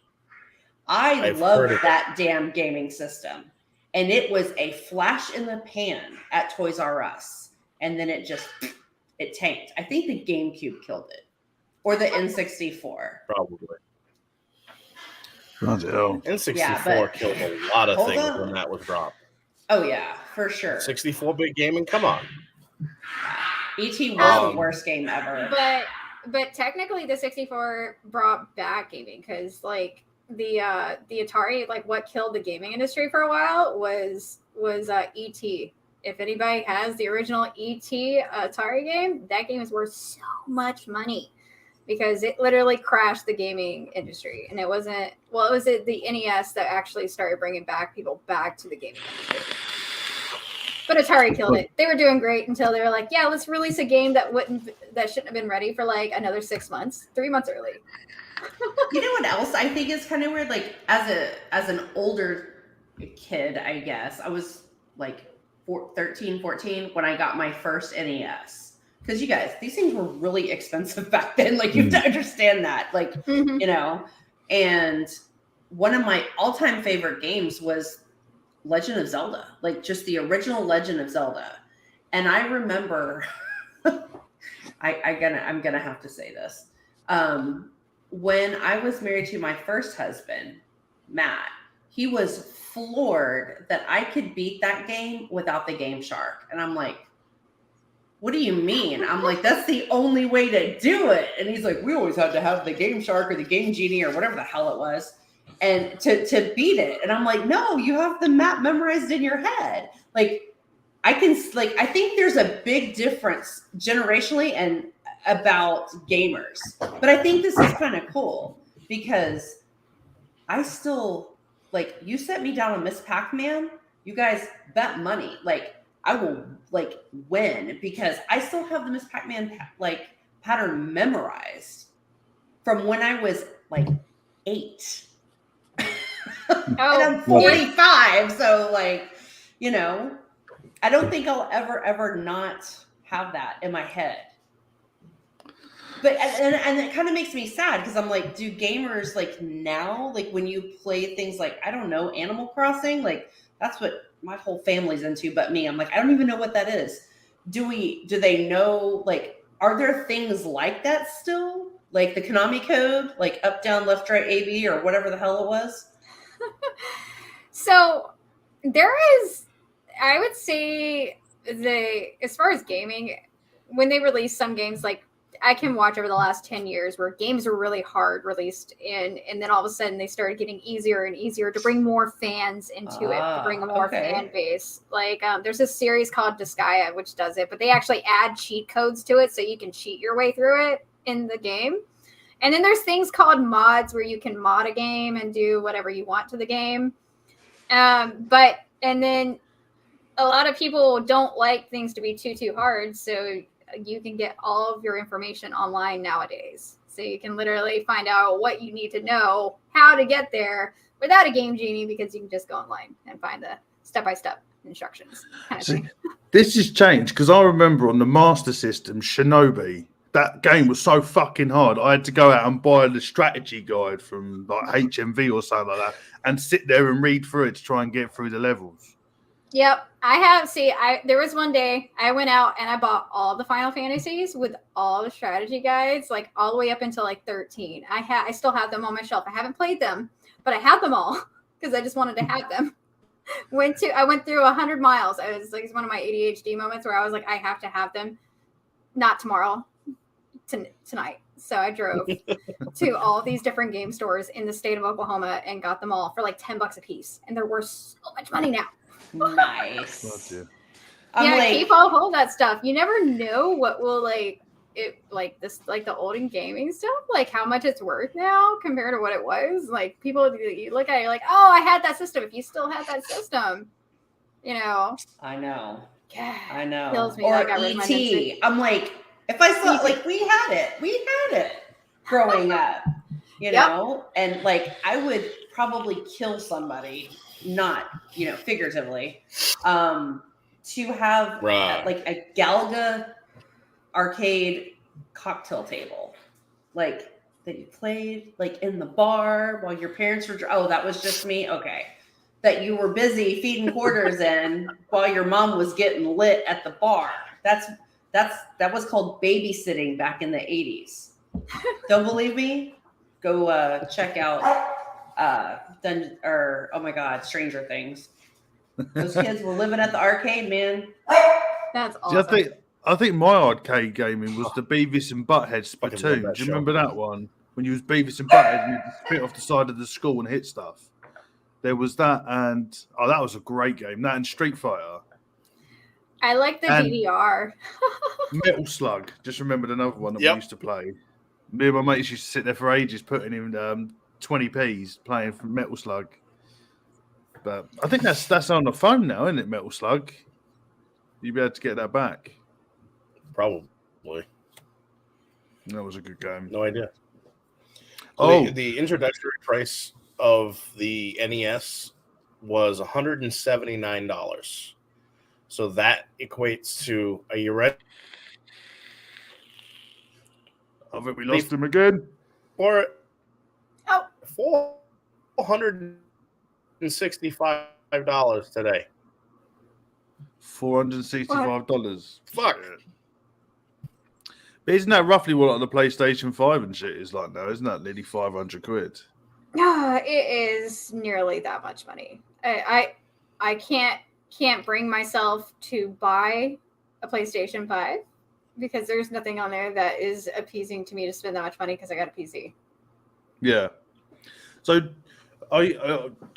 I love that damn gaming system, and it was a flash in the pan at Toys R Us, and then it tanked. I think the GameCube killed it, or the N64. Probably. N64 killed a lot of things when that was dropped. Oh yeah, for sure. 64-bit gaming, come on. E.T. was the worst game ever. But technically, the 64 brought back gaming because like the Atari, like what killed the gaming industry for a while was E.T. If anybody has the original E.T. Atari game, that game is worth so much money. Because it literally crashed the gaming industry. And it was the NES that actually started bringing people back to the gaming industry. But Atari killed it. They were doing great until they were like, yeah, let's release a game that shouldn't have been ready for like another 6 months, 3 months early. You know what else I think is kind of weird? Like as an older kid, I guess I was like 13, 14 when I got my first NES. Because you guys, these things were really expensive back then. Like you have to understand that. Like, you know, and one of my all-time favorite games was Legend of Zelda, like just the original Legend of Zelda. And I remember I'm gonna have to say this. When I was married to my first husband, Matt, he was floored that I could beat that game without the Game Shark. And I'm like, what do you mean? I'm like, that's the only way to do it. And he's like, we always had to have the Game Shark or the Game Genie or whatever the hell it was, and to beat it. And I'm like, no, you have the map memorized in your head. Like, I think there's a big difference generationally and about gamers. But I think this is kind of cool because I still, like, you set me down on Miss Pac-Man, you guys bet money. Like, I will like win because I still have the Miss Pac-Man like pattern memorized from when I was like 8. And I'm 45, so like, you know, I don't think I'll ever not have that in my head. But and it kind of makes me sad because I'm like, do gamers like now, like when you play things like, I don't know, Animal Crossing, like that's what my whole family's into, but me, I'm like, I don't even know what that is. Do they know, like, are there things like that still? Like the Konami code, like up, down, left, right, A, B, or whatever the hell it was? So there is, I would say as far as gaming, when they release some games, like I can watch over the last 10 years where games were really hard released and then all of a sudden they started getting easier and easier to bring more fans into it, to bring a more fan base. Like there's a series called Disgaea, which does it, but they actually add cheat codes to it so you can cheat your way through it in the game. And then there's things called mods where you can mod a game and do whatever you want to the game. And then a lot of people don't like things to be too hard. So you can get all of your information online nowadays. So you can literally find out what you need to know, how to get there without a Game Genie, because you can just go online and find the step-by-step instructions. See, this has changed because I remember on the Master System, Shinobi, that game was so fucking hard. I had to go out and buy the strategy guide from like HMV or something like that and sit there and read through it to try and get through the levels. Yep. There was one day I went out and I bought all the Final Fantasies with all the strategy guides, like all the way up until like 13. I still have them on my shelf. I haven't played them, but I have them all because I just wanted to have them. I went through 100 miles. It was like one of my ADHD moments where I was like, I have to have them, not tomorrow, tonight. So I drove to all of these different game stores in the state of Oklahoma and got them all for like $10 a piece. And they're worth so much money now. Nice. Keep all that stuff. You never know what will the olden gaming stuff, like how much it's worth now compared to what it was. Like people, you look at it like, oh, I had that system. If you still had that system, you know. I know. God, I know. Kills me. Or like ET. I'm like, if I saw like we had it growing up, you know, and like I would probably kill somebody. Not, you know, figuratively, to have like a Galaga arcade cocktail table, like that you played like in the bar while your parents were. Oh, that was just me. Okay, that you were busy feeding quarters in while your mom was getting lit at the bar. That was called babysitting back in the 80s. Don't believe me? Go check out. Oh my God, Stranger Things. Those kids were living at the arcade, man. That's awesome. I think my arcade gaming was the Beavis and Butthead Splatoon. Do you remember that one? When you was Beavis and Butthead and you spit off the side of the school and hit stuff. There was that, and that was a great game. That and Street Fighter. I like the DDR. Metal Slug. Just remembered another one that we used to play. Me and my mates used to sit there for ages putting in 20p's playing from Metal Slug. But I think that's on the phone now, isn't it, Metal Slug? you'd be able to get that back. Probably. That was a good game. No idea. Oh, The introductory price of the NES was $179. So that equates to, are you ready? I think we lost him again. For Oh. $465 today. $465. Fuck. Yeah. But isn't that roughly what like the PlayStation 5 and shit is like now? Isn't that nearly 500 quid? It is nearly that much money. I can't bring myself to buy a PlayStation 5 because there's nothing on there that is appeasing to me to spend that much money because I got a PC. Yeah. So,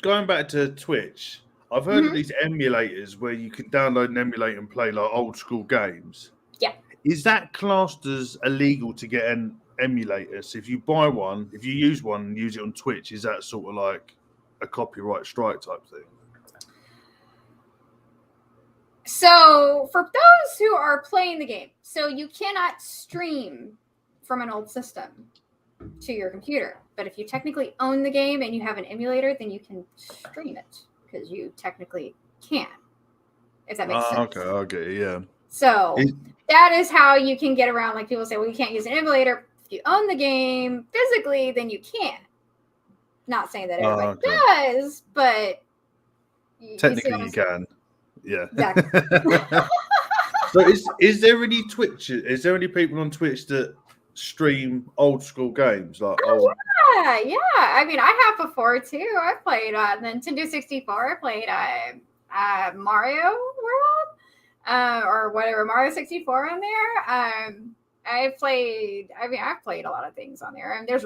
going back to Twitch, I've heard of these emulators where you can download and emulate and play like old school games. Yeah. Is that classed as illegal to get an emulator? So if you buy one, if you use one and use it on Twitch, is that sort of like a copyright strike type thing? So for those who are playing the game, so you cannot stream from an old system to your computer. But if you technically own the game and you have an emulator, then you can stream it because you technically can. If that makes sense. Okay, okay, yeah. So that is how you can get around. Like people say, well, you can't use an emulator. If you own the game physically, then you can. Not saying that everybody does, but technically you can. Yeah. Exactly. So is there any Twitch? Is there any people on Twitch that stream old school games like old? Yeah. I mean, I have before too. I played Nintendo 64. I played Mario World. Or whatever, Mario 64 on there. I've played a lot of things on there. And there's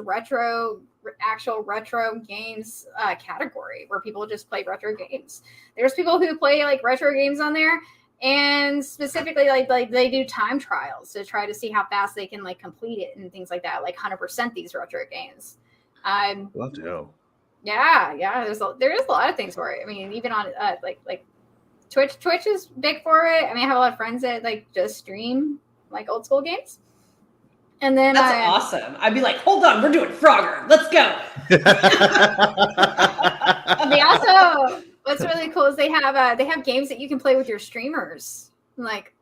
actual retro games category where people just play retro games. There's people who play like retro games on there, and specifically like they do time trials to try to see how fast they can like complete it and things like that, like 100% these retro games. Bloody hell. Yeah. There is a lot of things for it. I mean, even on like Twitch is big for it. I mean, I have a lot of friends that like just stream like old school games. And then that's awesome. I'd be like, hold on, we're doing Frogger. Let's go. They also, what's really cool is they have games that you can play with your streamers, like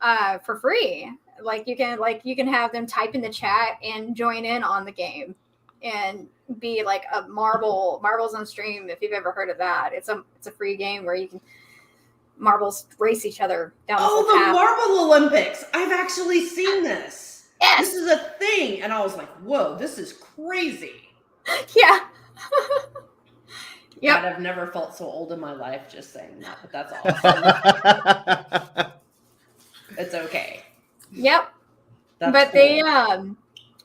for free. Like you can have them type in the chat and join in on the game and be like a marbles on stream. If you've ever heard of that, it's a free game where you can marbles race each other down the path. Marble Olympics. I've actually seen this. Yes. This is a thing. And I was like, whoa, this is crazy. Yeah. Yep. God, I've never felt so old in my life just saying that, but that's awesome. It's okay. Yep. That's but cool. they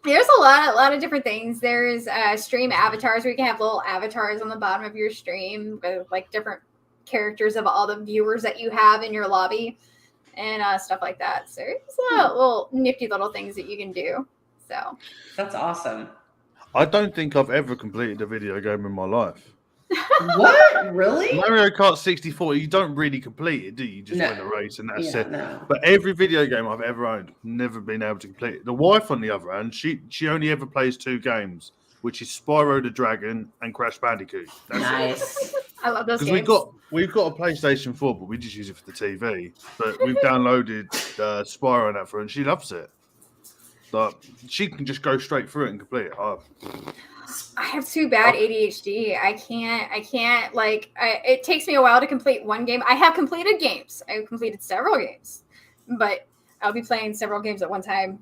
there's a lot of different things. There's stream avatars where you can have little avatars on the bottom of your stream with like different characters of all the viewers that you have in your lobby and stuff like that. So there's little nifty little things that you can do. So that's awesome. I don't think I've ever completed a video game in my life. What? Really? Mario Kart 64, you don't really complete it, do you? You just win a race and that's it. No. But every video game I've ever owned, never been able to complete it. The wife, on the other hand, she only ever plays 2 games, which is Spyro the Dragon and Crash Bandicoot. That's nice. I love those games. We've got a PlayStation 4, but we just use it for the TV. But we've downloaded Spyro and that for her, and she loves it. Like, she can just go straight through it and complete it. I have too bad ADHD. I can't it takes me a while to complete one game. I have completed games. I've completed several games, but I'll be playing several games at one time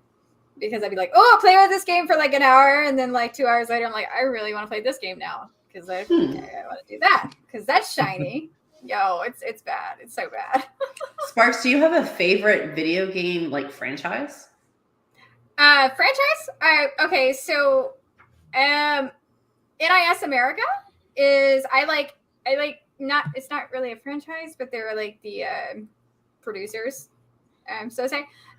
because I'd be like, oh, I'll play with this game for like an hour. And then like 2 hours later, I'm like, I really want to play this game now because I want to do that because that's shiny. Yo, it's bad. It's so bad. Sparks, do you have a favorite video game like franchise? Franchise? Okay, so NIS America is I like not, it's not really a franchise, but they're like the producers. So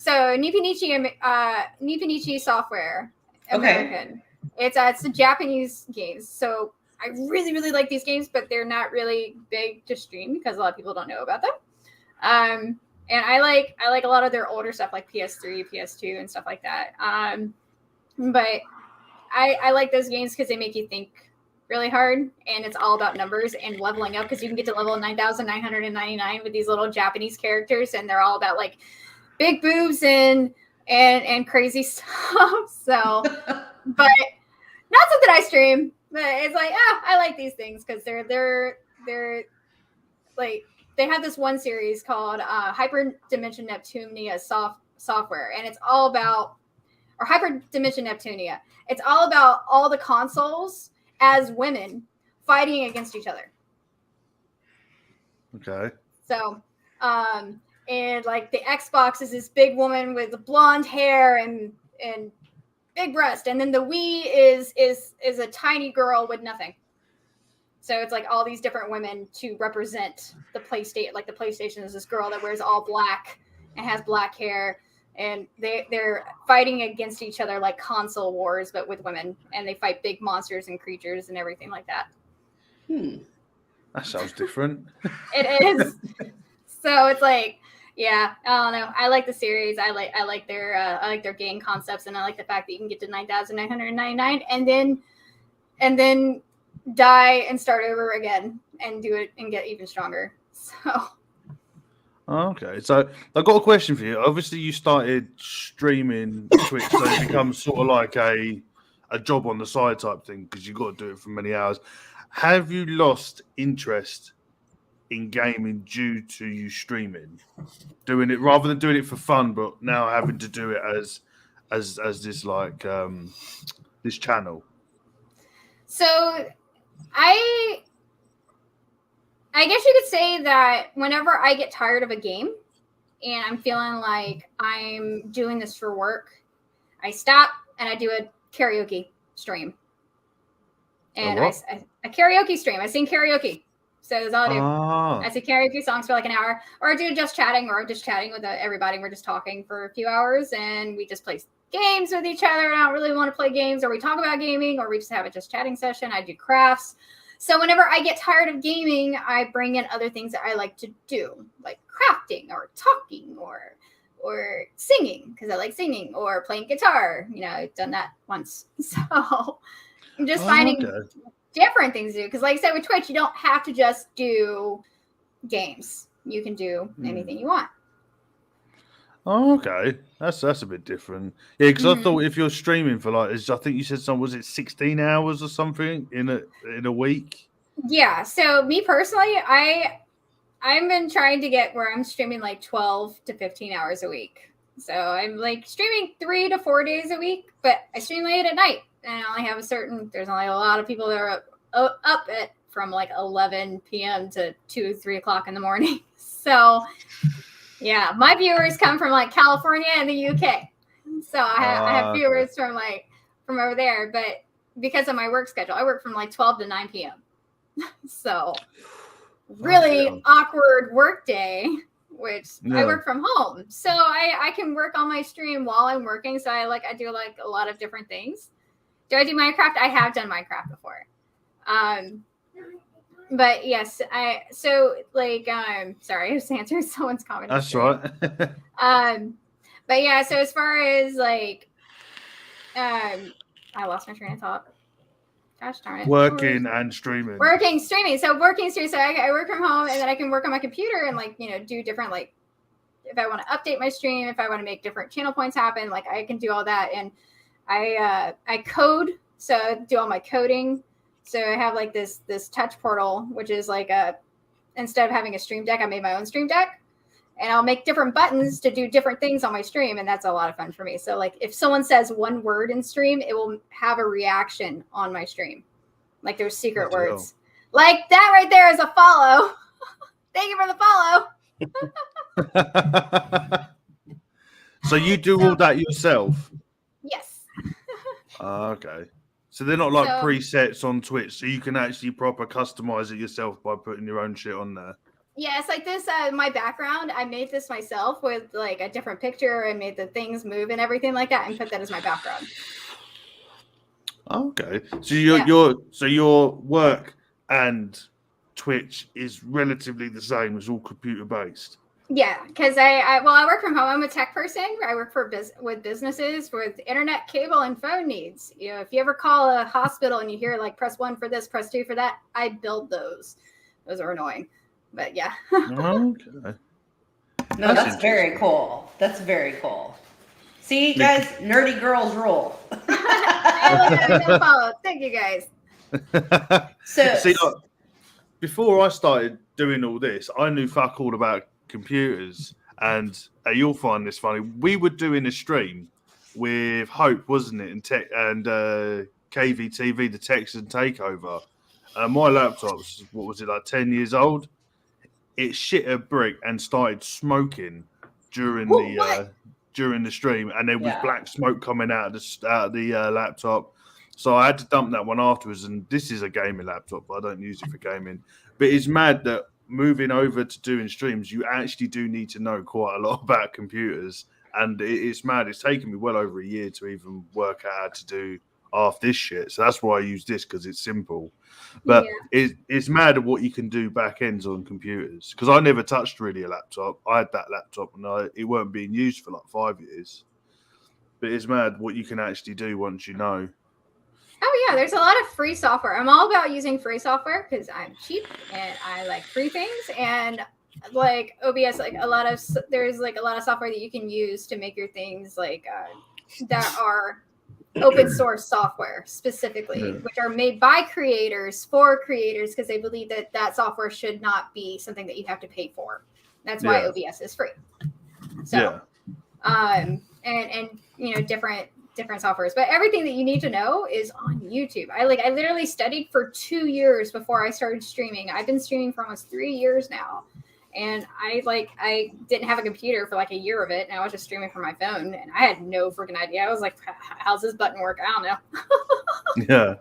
Nipponichi Software American. Okay. It's the Japanese games. So I really, really like these games, but they're not really big to stream because a lot of people don't know about them. And I like a lot of their older stuff like PS3, PS2, and stuff like that. But I like those games because they make you think really hard, and it's all about numbers and leveling up because you can get to level 9,999 with these little Japanese characters, and they're all about like big boobs and crazy stuff. So, but not something I stream. But it's like, I like these things because they're like they have this one series called Hyperdimension Neptunia software, and it's all about or Hyperdimension Neptunia. It's all about all the consoles as women fighting against each other. Okay. So, and like the Xbox is this big woman with blonde hair and big breast, and then the Wii is a tiny girl with nothing. So it's like all these different women to represent the PlayStation. Like the PlayStation is this girl that wears all black and has black hair, and they're fighting against each other like console wars, but with women, and they fight big monsters and creatures and everything like that. That sounds different. It is. So it's like, yeah, I don't know. I like the series. I like their game concepts, and I like the fact that you can get to 9,999 and then die and start over again and do it and get even stronger. So. Okay, so I've got a question for you. Obviously, you started streaming Twitch, so it becomes sort of like a job on the side type thing because you've got to do it for many hours. Have you lost interest in gaming due to you streaming, doing it rather than doing it for fun, but now having to do it as this like this channel? So I guess you could say that whenever I get tired of a game and I'm feeling like I'm doing this for work, I stop and I do a karaoke stream. And a karaoke stream. I sing karaoke. So that's all I do. I sing karaoke songs for like an hour, or I do just chatting, or I'm just chatting with everybody. We're just talking for a few hours, and we just play games with each other. I don't really want to play games, or we talk about gaming, or we just have a just chatting session. I do crafts. So whenever I get tired of gaming, I bring in other things that I like to do, like crafting or talking or singing, because I like singing, or playing guitar. You know, I've done that once. So I'm just finding different things to do. Because like I said, with Twitch, you don't have to just do games. You can do anything you want. Oh, okay. That's a bit different. Yeah, because I thought if you're streaming for like, I think you said was it 16 hours or something in a week? Yeah. So me personally, I've been trying to get where I'm streaming like 12 to 15 hours a week. So I'm like streaming 3 to 4 days a week, but I stream late at night, and I only have there's only a lot of people that are up at from like 11 p.m. to 2, 3 o'clock in the morning. So yeah, my viewers come from like California and the UK. So I have viewers from over there, but because of my work schedule, I work from like 12 to 9 p.m. So really awkward work day, which I work from home. So I can work on my stream while I'm working. So I do like a lot of different things. Do I do Minecraft? I have done Minecraft before. But yes, sorry, I was answering someone's comment. That's right. But yeah, so as far as like, I lost my train of thought. Gosh darn it. Working and streaming. Streaming. So working, streaming. So I work from home, and then I can work on my computer and like, do different, like if I want to update my stream, if I want to make different channel points happen, like I can do all that. And I code. So I do all my coding. So I have like this touch portal, which is like instead of having a stream deck, I made my own stream deck, and I'll make different buttons to do different things on my stream. And that's a lot of fun for me. So like if someone says one word in stream, it will have a reaction on my stream. Like there's secret words. Like that right there is a follow. Thank you for the follow. So you do all that yourself? Yes. Okay. So they're not like presets on Twitch, so you can actually proper customize it yourself by putting your own shit on there. Yeah, it's like this. My background, I made this myself with like a different picture and made the things move and everything like that, and put that as my background. Okay, so your work and Twitch is relatively the same. It's all computer based. Yeah, because I work from home. I'm a tech person. I work with businesses with internet, cable, and phone needs. You know, if you ever call a hospital and you hear like press 1 for this, press 2 for that, I build those. Those are annoying, but yeah. Okay. No, that's very cool. That's very cool. See, guys, nerdy girls rule. I love follow. Thank you, guys. So, see, like, before I started doing all this, I knew fuck all about computers, and you'll find this funny. We were doing a stream with Hope, wasn't it, and KVTV, the Texan Takeover. My laptop's, what was it, like 10 years old? It shit a brick and started smoking during the stream, and there was black smoke coming out of the laptop. So I had to dump that one afterwards. And this is a gaming laptop, but I don't use it for gaming. But it's mad that moving over to doing streams, you actually do need to know quite a lot about computers. And it's mad. It's taken me well over a year to even work out how to do half this shit. So that's why I use this, because it's simple. But it's mad at what you can do back ends on computers. Because I never touched really a laptop. I had that laptop and it weren't being used for like 5 years. But it's mad what you can actually do once you know. Oh yeah, there's a lot of free software. I'm all about using free software because I'm cheap and I like free things. And like OBS, there's like a lot of software that you can use to make your things like that are open source software specifically, which are made by creators for creators because they believe that software should not be something that you have to pay for. That's why OBS is free. So, and you know, different softwares, but everything that you need to know is on YouTube. I literally studied for 2 years before I started streaming. I've been streaming for almost 3 years now. And I didn't have a computer for like a year of it, and I was just streaming from my phone, and I had no freaking idea. I was like, "How's this button work?" I don't know.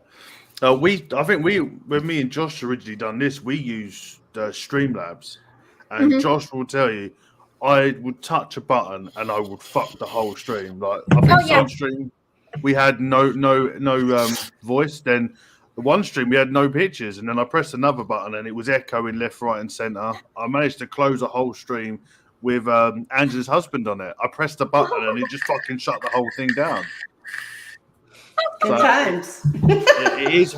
I think when me and Josh originally done this, we used Streamlabs, and Josh will tell you, I would touch a button and I would fuck the whole stream. Like I think some stream we had no voice. Then the one stream we had no pictures, and then I pressed another button and it was echoing left, right, and center. I managed to close a whole stream with Angela's husband on it. I pressed the button and it just fucking shut the whole thing down. Good times. It is.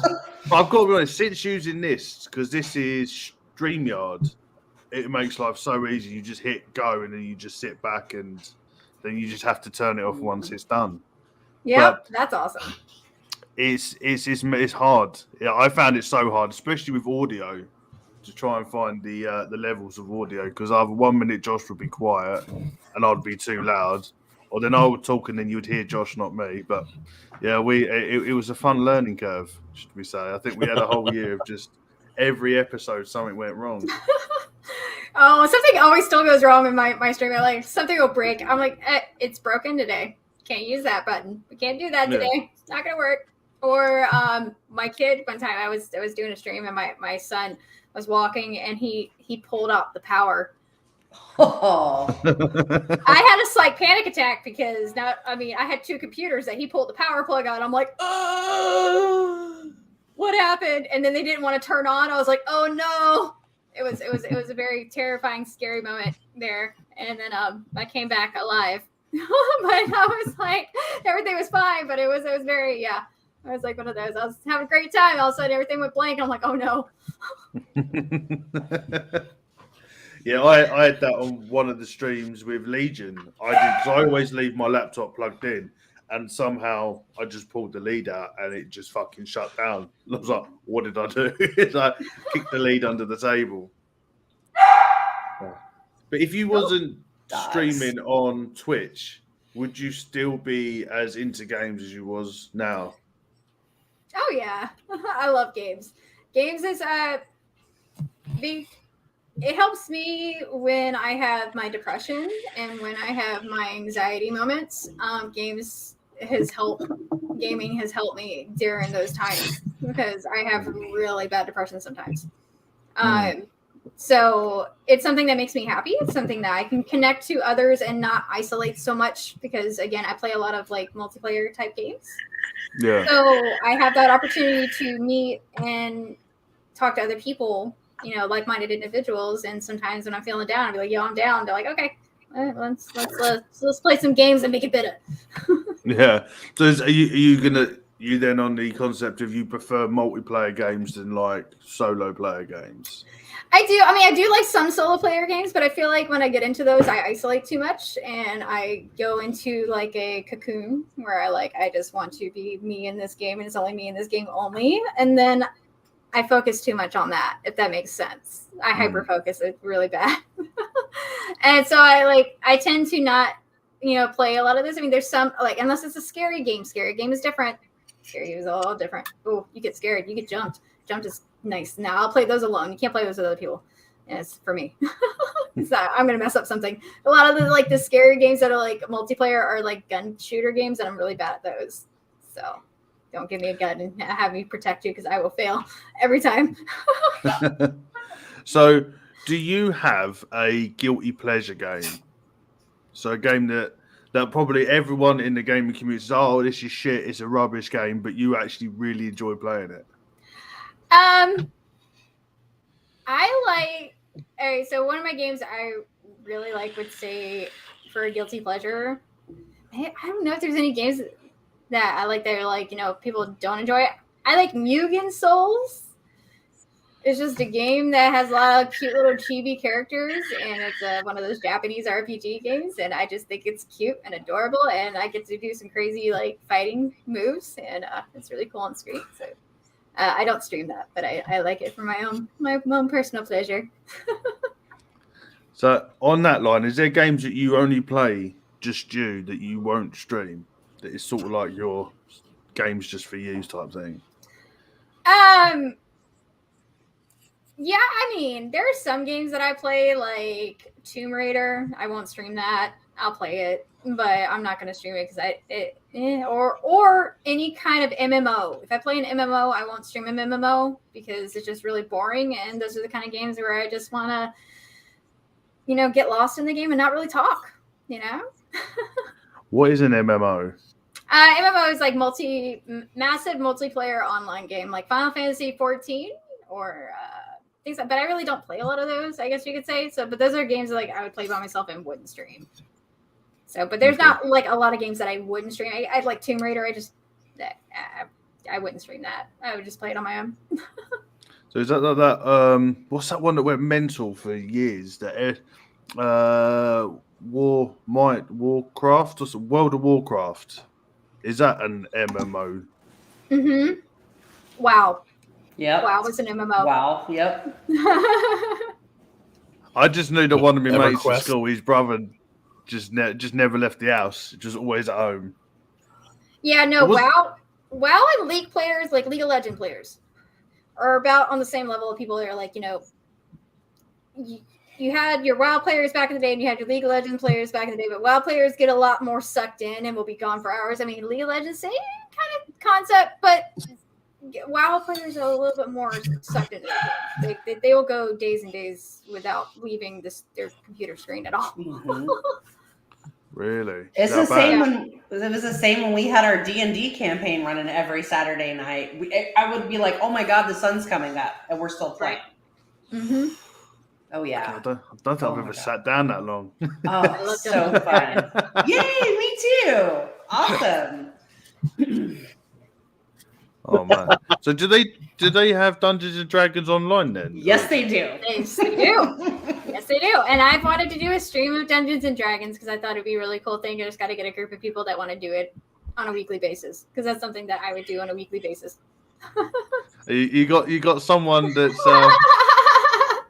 I've got to be honest. Since using this, because this is StreamYard, it makes life so easy. You just hit go and then you just sit back and then you just have to turn it off once it's done. Yeah, that's awesome. It's hard. Yeah, I found it so hard, especially with audio, to try and find the levels of audio. Because either 1 minute Josh would be quiet and I'd be too loud, or then I would talk and then you'd hear Josh, not me. But yeah, it was a fun learning curve, should we say? I think we had a whole year of just every episode something went wrong. Oh, something always still goes wrong in my stream. Like something will break. I'm like, it's broken today. Can't use that button. We can't do that today. It's not gonna work. Or my kid, one time I was doing a stream and my son was walking and he pulled out the power. Oh. I had a slight panic attack because I had two computers that he pulled the power plug out. I'm like, oh, what happened? And then they didn't want to turn on. I was like, oh no. It was a very terrifying, scary moment there. And then I came back alive. But I was like, everything was fine, but it was very, I was like one of those. I was having a great time. All of a sudden, everything went blank. I'm like, oh no. Yeah, I had that on one of the streams with Legion. I did, because I always leave my laptop plugged in, and somehow I just pulled the lead out and it just fucking shut down. I was like, what did I do? I kicked the lead under the table. But if you wasn't streaming on Twitch, would you still be as into games as you was now? Oh yeah, I love games. Games is it helps me when I have my depression and when I have my anxiety moments. Gaming has helped me during those times because I have really bad depression sometimes. So it's something that makes me happy. It's something that I can connect to others and not isolate so much because, again, I play a lot of like multiplayer type games. Yeah. So I have that opportunity to meet and talk to other people like-minded individuals. And sometimes when I'm feeling down, I'll be like, yo, I'm down. They're like, okay, let's play some games and make it better. Yeah. So are you then on the concept of you prefer multiplayer games than like solo player games? I do. I mean, I do like some solo player games, but I feel like when I get into those, I isolate too much and I go into like a cocoon where I just want to be me in this game and it's only me in this game only. And then I focus too much on that, if that makes sense. I hyper focus it really bad. And so I tend to not, play a lot of this. I mean, there's some unless it's a scary game is different. Scary game is all different. Oh, you get scared, you get jumped. Jumped is nice. Now I'll play those alone. You can't play those with other people. And it's for me. I'm gonna mess up something. A lot of the scary games that are like multiplayer are like gun shooter games, and I'm really bad at those. So don't give me a gun and have me protect you because I will fail every time. So do you have a guilty pleasure game? So a game that probably everyone in the gaming community says, oh, this is shit, it's a rubbish game, but you actually really enjoy playing it. So one of my games I really would say for a guilty pleasure, I don't know if there's any games that I like that are people don't enjoy. I like Mugen Souls. It's just a game that has a lot of cute little chibi characters, and it's one of those Japanese RPG games, and I just think it's cute and adorable, and I get to do some crazy fighting moves, and it's really cool on screen. So I don't stream that, but I like it for my own personal pleasure. So on that line, is there games that you only play just you that you won't stream? That is sort of like your games just for you type thing? Yeah, I mean, there are some games that I play, like Tomb Raider. I won't stream that. I'll play it, but I'm not going to stream it because or any kind of MMO. If I play an MMO, I won't stream an MMO because it's just really boring. And those are the kind of games where I just want to, get lost in the game and not really talk. What is an MMO? MMO is like massive multiplayer online game, like Final Fantasy 14 or things. But I really don't play a lot of those, I guess you could say. So, but those are games that I would play by myself and wouldn't stream. So, but there's not a lot of games that I wouldn't stream. I'd like Tomb Raider. I wouldn't stream that. I would just play it on my own. So is that what's that one that went mental for years? That Warcraft or World of Warcraft? Is that an MMO? Mm-hmm. WoW. Yep. WoW was an MMO. Wow. Yep. I just knew that one of my mates EverQuest. at school, his brother just never left the house, just always at home. Yeah, no, WoW and League players, like League of Legends players, are about on the same level of people that are you had your WoW players back in the day and you had your League of Legends players back in the day, but WoW players get a lot more sucked in and will be gone for hours. I mean, League of Legends, same kind of concept, but WoW players are a little bit more sucked into it. They will go days and days without leaving their computer screen at all. Mm-hmm. Really? It's the same it was the same when we had our D&D campaign running every Saturday night. I would be like, oh my God, the sun's coming up and we're still playing. Mm-hmm. Oh yeah. I don't think I've ever sat down that long. Oh, so fun. Yay, me too. Awesome. Oh man. So do they have Dungeons and Dragons online then? Yes, they do. Yes, they do. Yes, they do. And I've wanted to do a stream of Dungeons and Dragons because I thought it'd be a really cool thing. I just got to get a group of people that want to do it on a weekly basis because that's something that I would do on a weekly basis. You got someone that's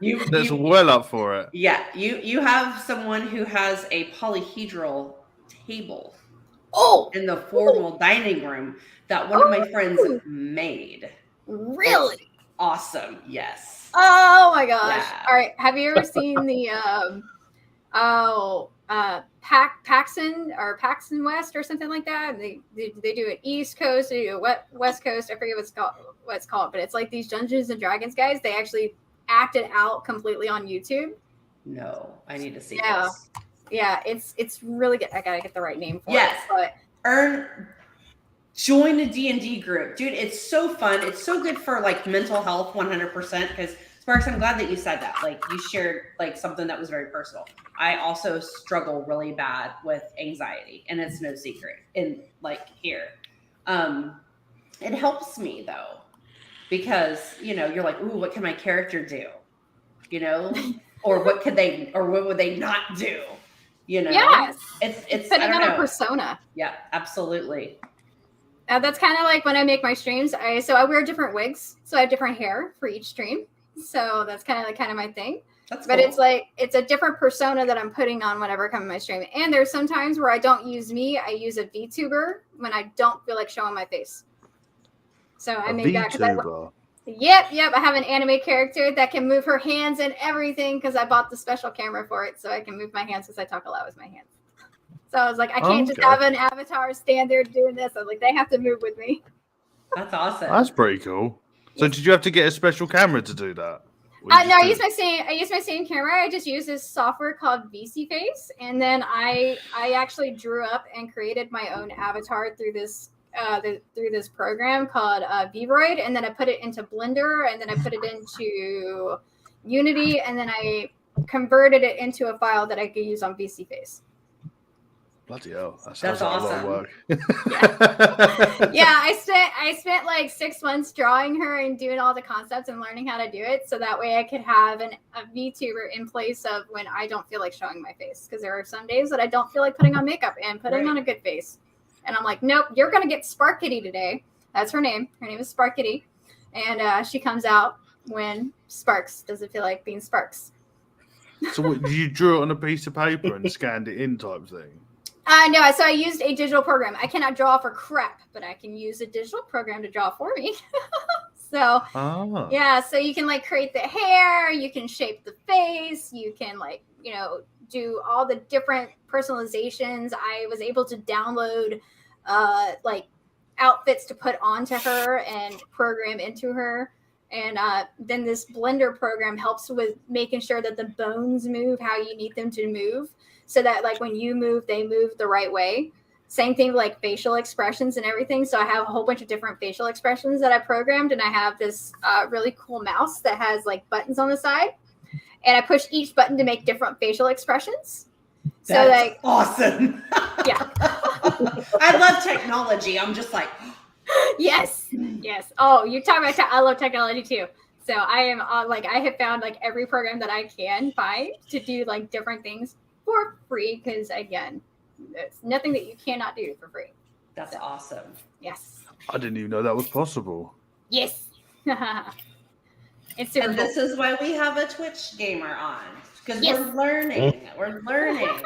that's well up for it. Yeah, you have someone who has a polyhedral table. In the formal dining room that one of my friends made. Really? It's awesome. Yes. Oh my gosh. Yeah. All right. Have you ever seen the Paxton West or something like that? They do it East Coast, they do it West Coast. I forget what it's called, but it's like these Dungeons and Dragons guys. They actually act it out completely on YouTube. No, I need to see Yeah. this. Yeah, it's really good. I gotta get the right name for Yes. it. But Join a D&D group. Dude, it's so fun. It's so good for like mental health 100% because Sparks, I'm glad that you said that. Like you shared like something that was very personal. I also struggle really bad with anxiety, and it's no secret. And like here, it helps me though, because you're like, ooh, what can my character do? Or what would they not do? Yes. It's putting I don't on know. a persona. Yeah, absolutely. That's kind of like when I make my streams. I wear different wigs, so I have different hair for each stream. So that's kind of my thing. That's But cool. it's like it's a different persona that I'm putting on whenever I come to my stream. And there's some times where I don't use me. I use a VTuber when I don't feel like showing my face. So I made that because Yep. I have an anime character that can move her hands and everything because I bought the special camera for it, so I can move my hands because I talk a lot with my hands. So I was like, I can't just have an avatar stand there doing this. I was like, they have to move with me. That's awesome. That's pretty cool. So did you have to get a special camera to do that? No, I use my same camera. I just use this software called VC Face, and then I actually drew up and created my own avatar through this program called Vroid, and then I put it into Blender, and then I put it into Unity, and then I converted it into a file that I could use on VC Face. Bloody hell. That's awesome. A lot of work. Yeah, I spent like 6 months drawing her and doing all the concepts and learning how to do it, so that way I could have a VTuber in place of when I don't feel like showing my face, because there are some days that I don't feel like putting on makeup and putting on a good face. And I'm like, nope, you're going to get Spark Kitty today. That's her name. Her name is Spark Kitty. And she comes out when Sparks doesn't feel like being Sparks. So what, you drew it on a piece of paper and scanned it in type thing? No, so I used a digital program. I cannot draw for crap, but I can use a digital program to draw for me. So, yeah, so you can like create the hair, you can shape the face, you can like, do all the different personalizations. I was able to download like outfits to put onto her and program into her. And then this Blender program helps with making sure that the bones move how you need them to move, so that like when you move, they move the right way. Same thing like facial expressions and everything. So I have a whole bunch of different facial expressions that I programmed, and I have this really cool mouse that has like buttons on the side, and I push each button to make different facial expressions. That's so like awesome. Yeah. I love technology. I'm just like, yes. Oh, you're talking about I love technology too. So I am I have found like every program that I can find to do like different things for free, because again, there's nothing that you cannot do for free. That's awesome. Yes. I didn't even know that was possible. Yes. It's super And cool. this is why we have a Twitch gamer on, because Yes. we're learning. We're learning.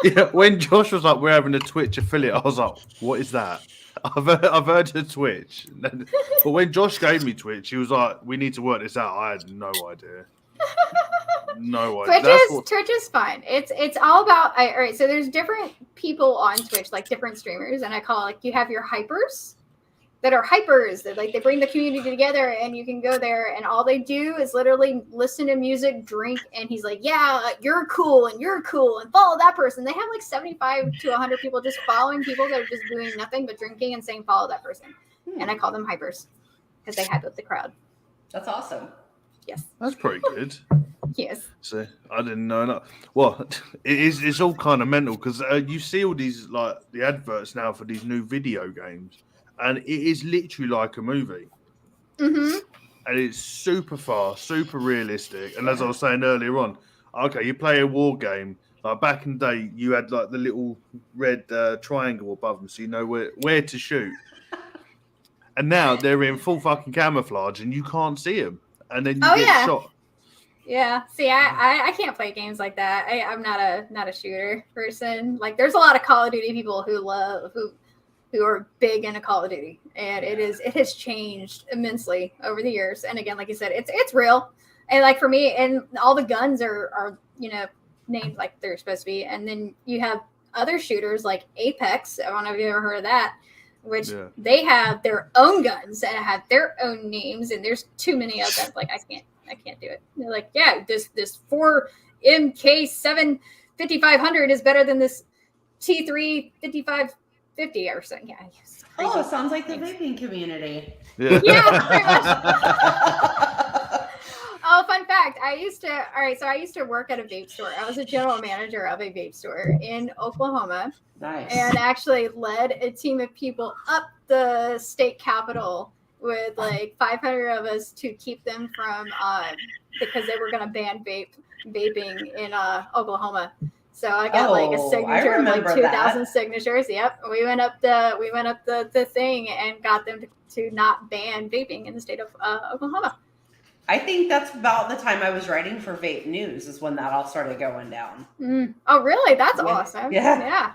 Yeah, when Josh was like, we're having a Twitch affiliate, I was like, what is that? I've heard of Twitch. But when Josh gave me Twitch, he was like, we need to work this out. I had no idea. No idea. Twitch is fine. It's all about all right. So there's different people on Twitch, like different streamers, and I call like you have your hypers that are hypers that like they bring the community together, and you can go there and all they do is literally listen to music, drink, and he's like, yeah, you're cool and follow that person. They have like 75 to 100 people just following people that are just doing nothing but drinking and saying follow that person. And I call them hypers because they hype up the crowd. That's awesome. Yes. That's pretty good. Yes. See, I didn't know that. Well, it's all kind of mental, because you see all these like the adverts now for these new video games, and it is literally like a movie. Mm-hmm. And it's super fast, super realistic. And as I was saying earlier on, okay, you play a war game. Like back in the day, you had like the little red triangle above them, so you know where to shoot. And now they're in full fucking camouflage, and you can't see them. And then you get shot. Yeah. See, I can't play games like that. I'm not a shooter person. Like, there's a lot of Call of Duty people who are big into Call of Duty, and it has changed immensely over the years. And again, like you said, it's real. And like for me, and all the guns are named like they're supposed to be. And then you have other shooters like Apex. I don't know if you've ever heard of that, which they have their own guns and have their own names, and there's too many of them. Like I can't do it. They're like, yeah, this 4 MK7 5500 is better than this T3 5550 or something. Yeah. Oh, it sounds like the vaping community. Yeah. Yeah, pretty much. Oh, fun fact. I used to work at a vape store. I was a general manager of a vape store in Oklahoma. Nice. And actually led a team of people up the state capitol with like 500 of us to keep them from because they were going to ban vaping in Oklahoma. So I got like a signature of like 2,000 signatures. Yep, we went up the thing and got them to not ban vaping in the state of Oklahoma. I think that's about the time I was writing for Vape News is when that all started going down. Oh, really? That's awesome. Yeah.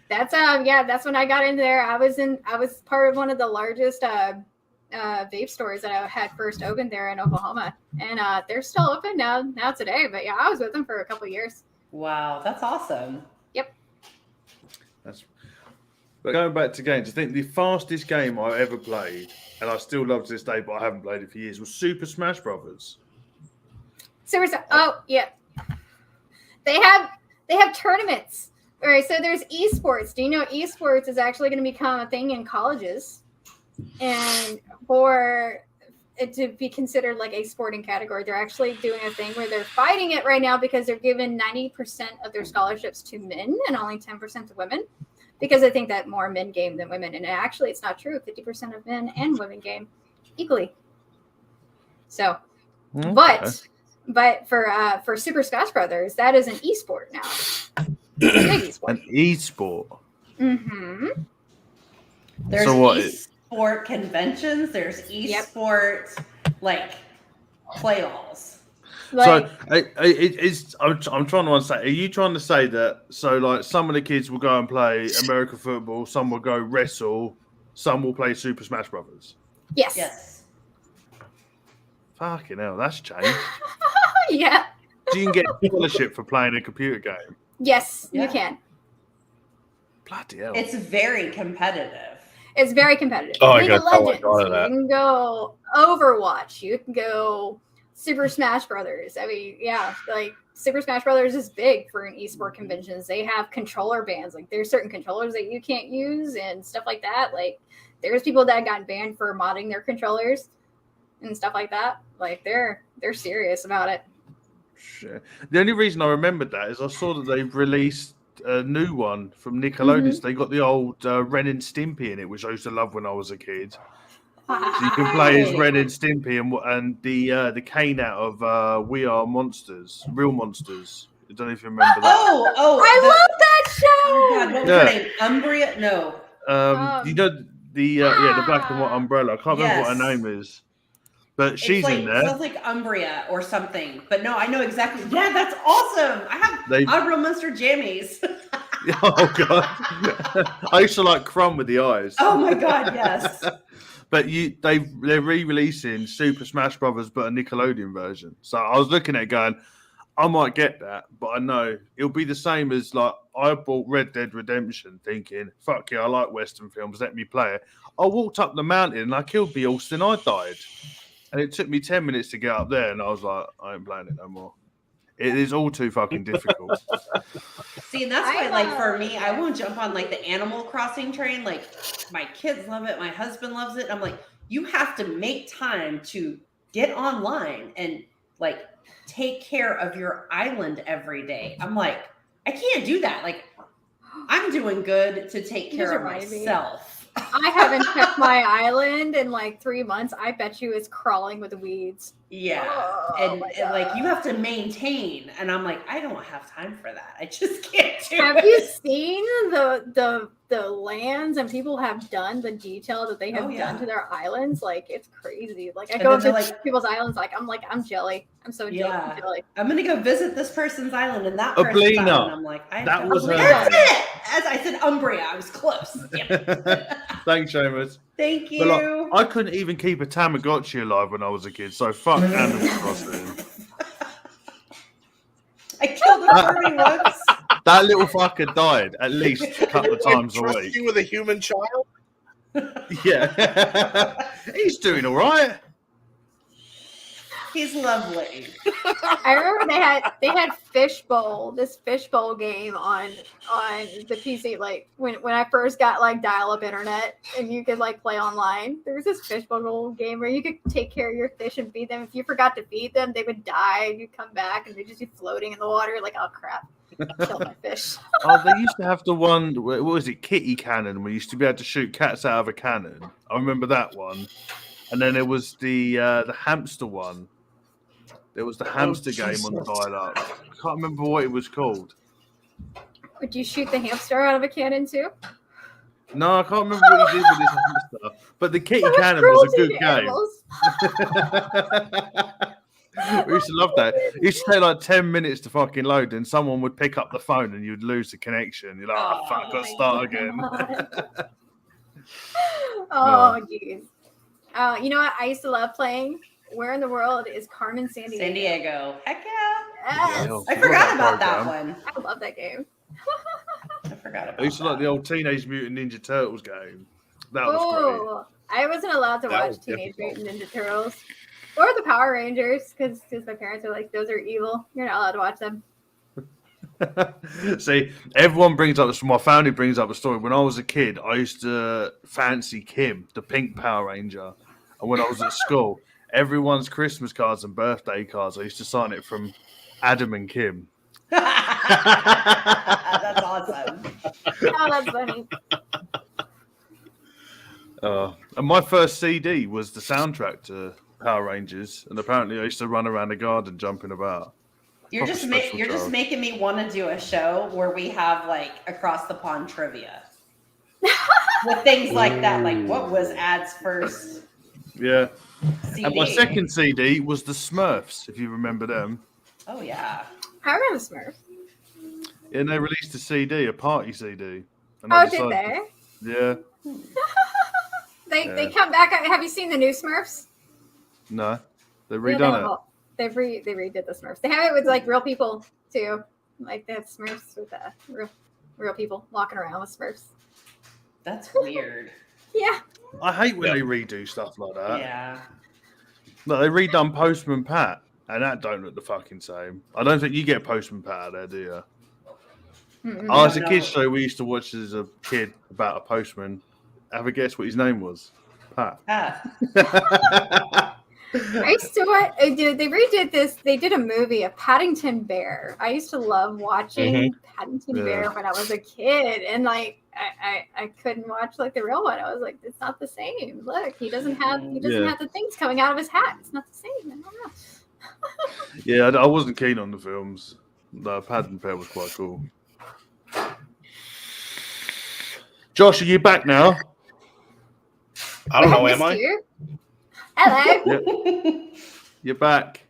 That's when I got into there. I was part of one of the largest vape stores that I had first opened there in Oklahoma, and they're still open now today. But yeah, I was with them for a couple of years. Wow, that's awesome. Yep. But going back to games, I think the fastest game I ever played, and I still love to this day, but I haven't played it for years, was Super Smash Brothers. Oh yeah, they have tournaments. All right, so there's esports. Do you know esports is actually going to become a thing in colleges, and for it to be considered like a sporting category, they're actually doing a thing where they're fighting it right now because they're giving 90% of their scholarships to men and only 10% to women, because I think that more men game than women, and actually it's not true. 50% of men and women game equally. So, Okay. but for Super Smash Brothers, that is an esport now. Big esport. An esport. Mm-hmm. There's So what? esport conventions. There's esport like playoffs. Like, So I'm trying to understand. Are you trying to say that like some of the kids will go and play American football, some will go wrestle, some will play Super Smash Brothers? yes. Yes. Fucking hell, that's changed. Yeah. So you can get a scholarship for playing a computer game. Yes, Yeah. you can. Bloody hell. It's very competitive. It's very competitive. Oh, I League got of so much Legends. out of You that. can go Overwatch. You can go Super Smash Brothers. I mean, yeah, like Super Smash Brothers is big for an esport conventions. They have controller bans. Like there's certain controllers that you can't use and stuff like that. Like there's people that got banned for modding their controllers and stuff like that. Like they're serious about it. Shit. The only reason I remembered that is I saw that they've released a new one from Nickelodeon. They got the old Ren and Stimpy in it, which I used to love when I was a kid. So you can play as Ren and Stimpy and the cane out of We Are Monsters, Real Monsters. I don't know if you remember that. I love that show. Oh God, what was her name? Umbria? No. You know the black and white umbrella. I can't remember what her name is, but she's it's like, in there. It sounds like Umbria or something. But no, I know exactly. Yeah, that's awesome. I have Real Monster jammies. Oh God, I used to like Crumb with the eyes. Oh my God, yes. But they're re-releasing Super Smash Brothers, but a Nickelodeon version. So I was looking at it going, I might get that, but I know it'll be the same as like I bought Red Dead Redemption, thinking, "Fuck yeah, I like Western films. Let me play it." I walked up the mountain and I killed the horse and I died. And it took me 10 minutes to get up there, and I was like, I ain't playing it no more. It is all too fucking difficult. See, and that's why, like, for me, I won't jump on, like, the Animal Crossing train. Like, my kids love it. My husband loves it. I'm like, you have to make time to get online and, like, take care of your island every day. I'm like, I can't do that. Like, I'm doing good to take care of myself. I haven't checked my island in like 3 months. I bet you it's crawling with weeds. Yeah. And like you have to maintain. And I'm like, I don't have time for that. I just can't do it. Have you seen the lands and people have done the detail that they have done to their islands? Like it's crazy. Like I go to like people's islands, I'm jelly. I'm so jelly. I'm gonna go visit this person's island and that person's island. I'm like, that was that's it. As I said, Umbria, I was close. Yeah. Thanks, Seamus. Thank you. But, like, I couldn't even keep a Tamagotchi alive when I was a kid, so fuck Animal Crossing. I killed a furry once. That little fucker died at least a couple of times a week. You with a human child? Yeah. He's doing all right. He's lovely. I remember they had Fishbowl, this Fishbowl game on the PC. Like when I first got like dial-up internet and you could like play online. There was this Fishbowl game where you could take care of your fish and feed them. If you forgot to feed them, they would die and you'd come back and they'd just be floating in the water. Like, oh crap, killed my fish. Oh, they used to have the one. What was it? Kitty cannon. We used to be able to shoot cats out of a cannon. I remember that one. And then there was the hamster one. There was the hamster game on dial-up. I can't remember what it was called. Would you shoot the hamster out of a cannon too? No, I can't remember what he did with his hamster. But the kitty cannon was a good game. We used to love that. It used to take like 10 minutes to fucking load, and someone would pick up the phone and you'd lose the connection. You're like, oh fuck, got to start again. Oh, jeez. You know what I used to love playing? Where in the world is Carmen Sandiego? San Diego. Heck yeah. Yes. Yeah, I forgot about that one. I love that game. I forgot about I used to like the old Teenage Mutant Ninja Turtles game. That was I wasn't allowed to That watch was Teenage difficult. Mutant Ninja Turtles or the Power Rangers because my parents are like, those are evil. You're not allowed to watch them. great. See, everyone brings up my family brings up a story. When I was a kid, I used to fancy Kim, the pink Power Ranger. And when I was at school, everyone's Christmas cards and birthday cards, I used to sign it from Adam and Kim. That's awesome. Oh, that's funny. And my first CD was the soundtrack to Power Rangers, and apparently I used to run around the garden jumping about. You're just making me want to do a show where we have like across the pond trivia with things like that. Like, what was Ad's first Yeah. CD? And my second CD was the Smurfs, if you remember them. Oh yeah. I remember Smurf. And they released a CD, a party CD. And Oh, I did decided- they? Yeah. They come back. Have you seen the new Smurfs? No. They Yeah, redone it. They redid the Smurfs. They have it with like real people too. Like they have Smurfs with real people walking around with Smurfs. That's weird. Yeah. I hate when they redo stuff like that. Yeah. No, they redone Postman Pat, and that don't look the fucking same. I don't think you get Postman Pat out there, do you? Mm-mm. Oh, as a No. kid's show, we used to watch as a kid about a postman. Have a guess what his name was? Pat. I used to watch. They redid this. They did a movie, a Paddington Bear. I used to love watching Paddington Yeah. Bear when I was a kid, and like I couldn't watch like the real one. I was like, it's not the same. Look, he doesn't have the things coming out of his hat. It's not the same. I don't know. Yeah, I wasn't keen on the films. The Paddington Bear was quite cool. Josh, are you back now? I don't know, Well, am I? missed you. Hello. Yep. You're back.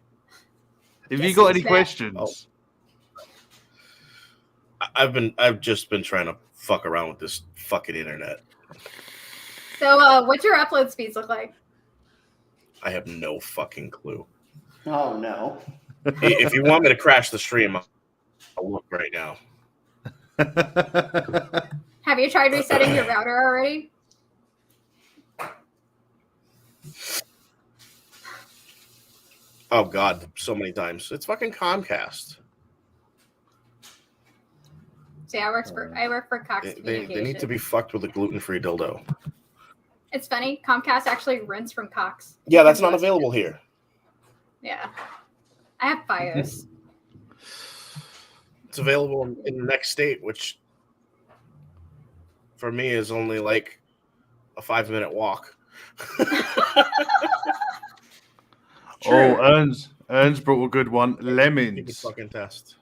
Have you Yes, got he's any back. questions? I've just been trying to fuck around with this fucking internet. So, what's your upload speeds look like? I have no fucking clue. Oh no. If you want me to crash the stream, I'll look right now. Have you tried resetting your router already? Oh god, so many times. It's fucking Comcast. See, I work for Cox They Communications. need to be fucked with a gluten-free dildo. It's funny. Comcast actually rents from Cox. Yeah, that's not available here. Yeah. I have FiOS. It's available in the next state, which for me is only like a 5-minute walk. Oh, Ern's brought a good one. You can Lemons. fucking test.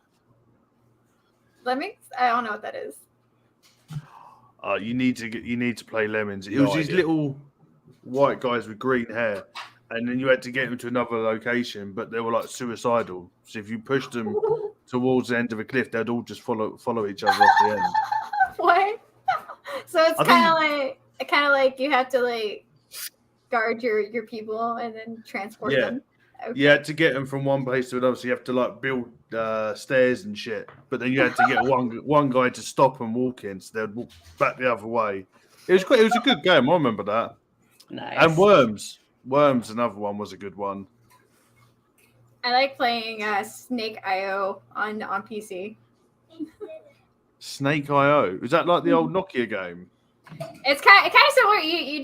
Lemmings? I don't know what that is. You need to play Lemons. It No was these idea. little white guys with green hair, and then you had to get them to another location, but they were like suicidal. So if you pushed them towards the end of a cliff, they'd all just follow each other off the end. What? So it's I kind of like you have to like guard your people and then transport Yeah. them. Okay. You had to get them from one place to another, so you have to like build stairs and shit. But then you had to get one guy to stop and walk in, so they'd walk back the other way. It was a good game. I remember that. Nice. And Worms, another one was a good one. I like playing Snake IO on PC. Snake IO. Is that like the old Nokia game? It's kind of similar. You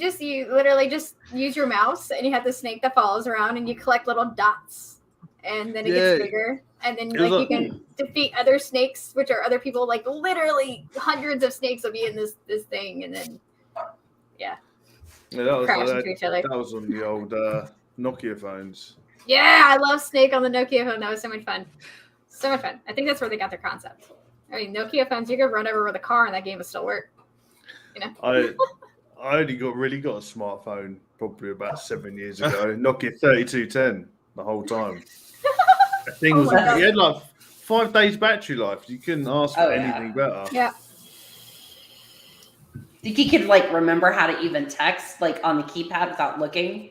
literally just use your mouse and you have the snake that follows around and you collect little dots, and then it gets bigger, and then like you can defeat other snakes, which are other people. Like literally hundreds of snakes will be in this thing, and then that was crash into each other. That was on the old Nokia phones. Yeah, I love Snake on the Nokia phone. That was so much fun. So much fun. I think that's where they got their concept. I mean, Nokia phones, you could run over with a car and that game would still work. You know? I only got a smartphone probably about 7 years ago. Nokia 3210 the whole time. The thing was, it had like 5 days battery life. You couldn't ask for anything better. Yeah. Think you could like remember how to even text like on the keypad without looking?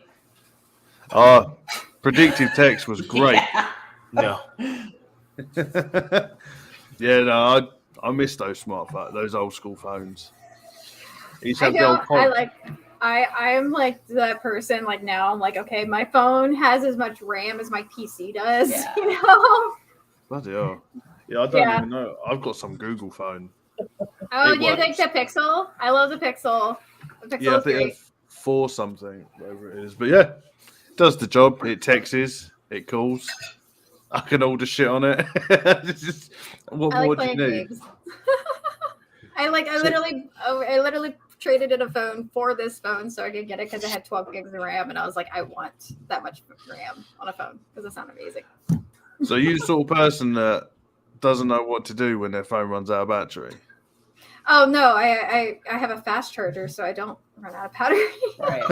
Predictive text was great. Yeah. Yeah, no, I miss those smartphones, those old school phones. I'm like that person. Like now, I'm like, okay, my phone has as much RAM as my PC does. Yeah. You know? Bloody hell. Yeah, I don't even know. I've got some Google phone. Oh, do you think the Pixel? I love the Pixel. The Pixel I think it's 4 something, whatever it is. But yeah, it does the job. It texts, it calls. I can order shit on it. What more do you need? I literally traded in a phone for this phone so I could get it because it had 12 gigs of RAM, and I was like, I want that much RAM on a phone because it sounded amazing. So you're the sort of person that doesn't know what to do when their phone runs out of battery? Oh no, I have a fast charger, so I don't run out of battery. Right.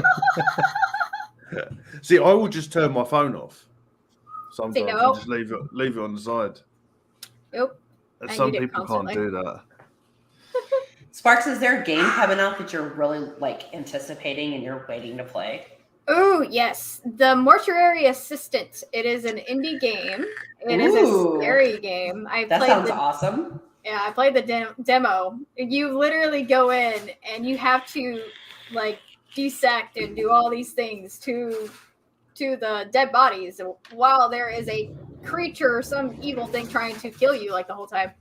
See, I will just turn my phone off sometimes no. and just leave it on the side. Nope. And I some need it people constantly. can't do that. Sparks, is there a game coming out that you're really like anticipating and you're waiting to play? Oh yes, the Mortuary Assistant. It is an indie game. It is a scary game. That sounds awesome. Yeah, I played the demo. You literally go in and you have to like dissect and do all these things to the dead bodies while there is a creature, some evil thing trying to kill you like the whole time.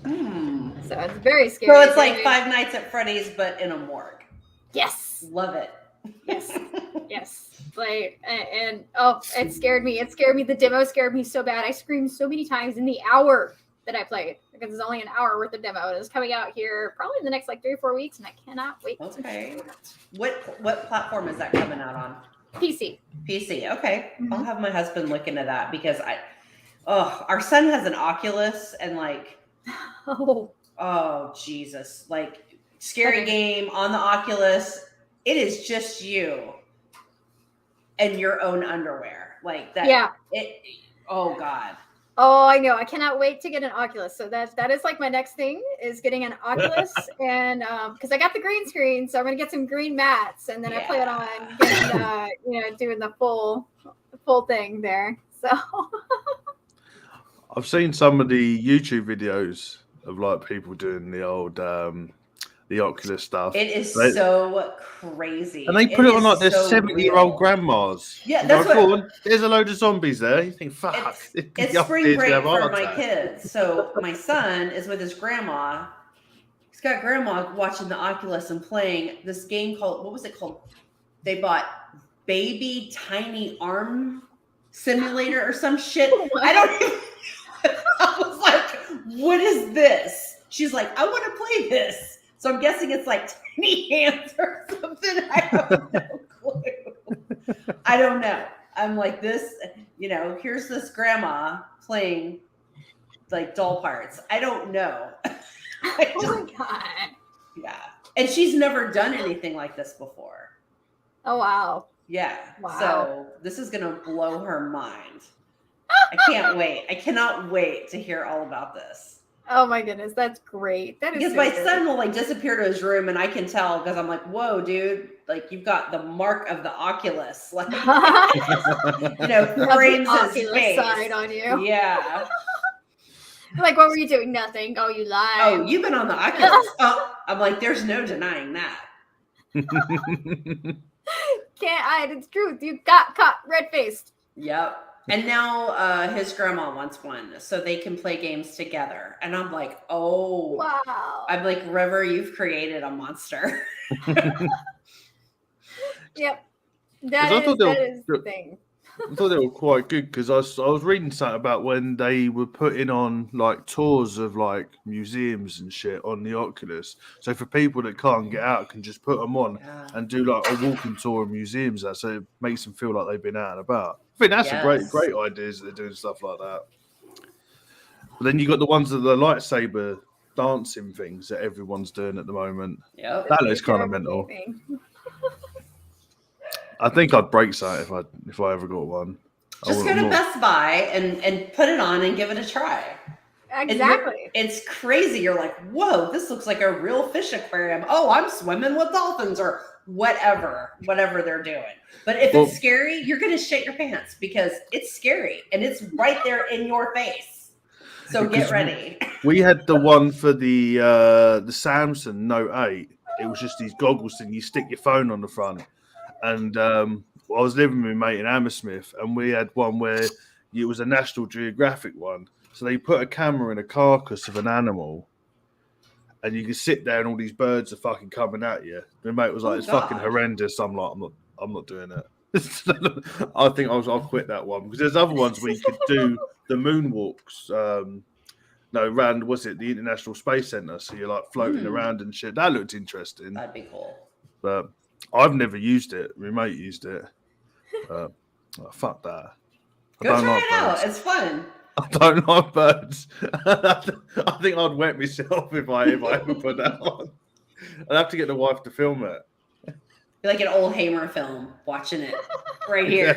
So it's very scary. So it's like Five Nights at Freddy's, but in a morgue. Yes. Love it. Yes. Yes. Like, and it scared me. It scared me. The demo scared me so bad. I screamed so many times in the hour that I played because it's only an hour worth of demo. It is coming out here probably in the next like 3 or 4 weeks, and I cannot wait. Okay. What platform is that coming out on? PC. PC. Okay. I'll have my husband look into that because our son has an Oculus and like, oh Jesus, like scary game on the Oculus. It is just you and your own underwear like that. Yeah. Oh God. Oh, I know. I cannot wait to get an Oculus. So that is like my next thing is getting an Oculus, and because I got the green screen, so I'm gonna get some green mats, and then I plan on getting, doing the full thing there. So I've seen some of the YouTube videos of like people doing the old the Oculus stuff. It is so crazy. And they put it on like their 70-year-old grandmas. Yeah, that's what. There's a load of zombies there. You think, fuck. It's spring break for my kids. So my son is with his grandma. He's got grandma watching the Oculus and playing this game called, what was it called? They bought Baby Tiny Arm Simulator or some shit. I don't even. I was like, what is this? She's like, I want to play this. So I'm guessing it's like tiny hands or something. I have no clue. I don't know. I'm like this, here's this grandma playing like doll parts. I don't know. Oh my God. Yeah. And she's never done anything like this before. Oh, wow. Yeah. Wow. So this is going to blow her mind. I can't wait. I cannot wait to hear all about this. Oh my goodness, that's great. That is because my son will like disappear to his room, and I can tell because I'm like, "Whoa, dude! Like you've got the mark of the Oculus, like frames his face side on you." Yeah. Like, what were you doing? Nothing. Oh, you lied. Oh, you've been on the Oculus. I'm like, there's no denying that. Can't hide its truth. You got caught red-faced. Yep. And now his grandma wants one so they can play games together. And I'm like, oh, Wow. I'm like, River, you've created a monster. Yep. 'Cause That I thought is the thing. I thought they were quite good because I was reading something about when they were putting on like tours of like museums and shit on the Oculus. So for people that can't get out, can just put them on Yeah. and do like a walking tour of museums. So it makes them feel like they've been out and about. I think that's a Yes. great idea. That they're doing stuff like that. But then you got the ones that the lightsaber dancing things that everyone's doing at the moment. Yep. That looks kind of mental. I think I'd break something if I ever got one. Just go to Best Buy and put it on and give it a try. Exactly. It's crazy. You're like, whoa, this looks like a real fish aquarium. Oh, I'm swimming with dolphins or whatever they're doing. But if it's scary, you're going to shit your pants because it's scary and it's right there in your face. So get ready. We had the one for the Samsung Note 8. It was just these goggles and you stick your phone on the front. And I was living with my mate in Hammersmith, and we had one where it was a National Geographic one. So they put a camera in a carcass of an animal, and you can sit there, and all these birds are fucking coming at you. My mate was like, "It's fucking horrendous." I'm like, I'm not doing it. I think I'll quit that one because there's other ones where you could do the moonwalks. Around the International Space Center? So you're like floating around and shit. That looked interesting. That'd be cool. But I've never used it. My mate used it. Fuck that. Go try it out. It's fun. I don't like birds. I think I'd wet myself if I ever put that on. I'd have to get the wife to film it. Be like an old Hamer film, watching it right here.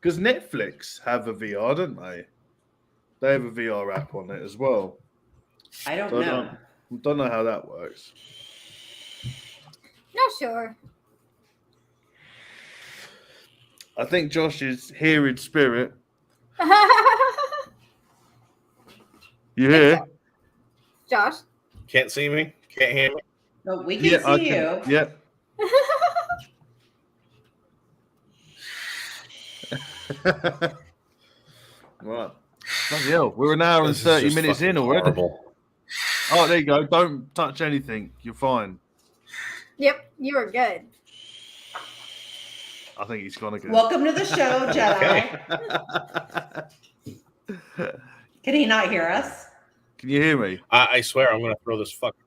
Because Netflix have a VR, don't they? They have a VR app on it as well. I don't know. Don't know how that works. Not sure. I think Josh is here in spirit. You here? Josh? Can't see me? Can't hear me? No, we can see you. Yeah. Right. Bloody hell. We're an hour and 30 minutes in already. Horrible. Oh, there you go. Don't touch anything. You're fine. Yep, you are good. I think he's gonna go. Welcome to the show, Jedi. Can he not hear us? Can you hear me? I swear I'm going to throw this fucking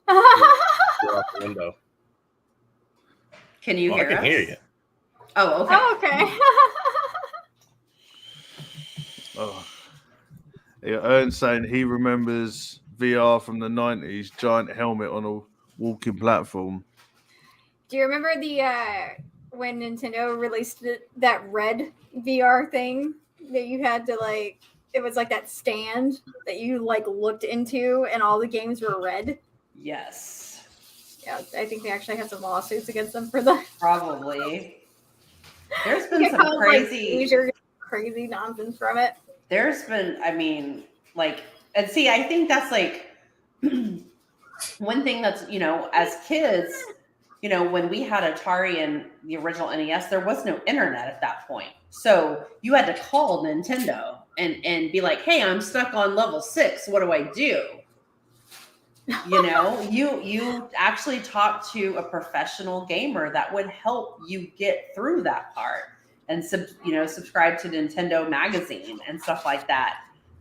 out the window. Can you hear us? I can hear you. Oh, okay. Oh, okay. Oh. Yeah, Ernst saying he remembers VR from the 90s, giant helmet on a walking platform. Do you remember the when Nintendo released that red VR thing that you had to like? It was like that stand that you like looked into, and all the games were red. Yes. Yeah, I think they actually had some lawsuits against them for that. Probably. There's been some crazy nonsense from it. There's been, and see, I think that's like one thing that's, as kids, when we had Atari and the original NES, there was no internet at that point. So you had to call Nintendo and be like, hey, I'm stuck on level 6. What do I do? You actually talk to a professional gamer that would help you get through that part and subscribe to Nintendo Magazine and stuff like that.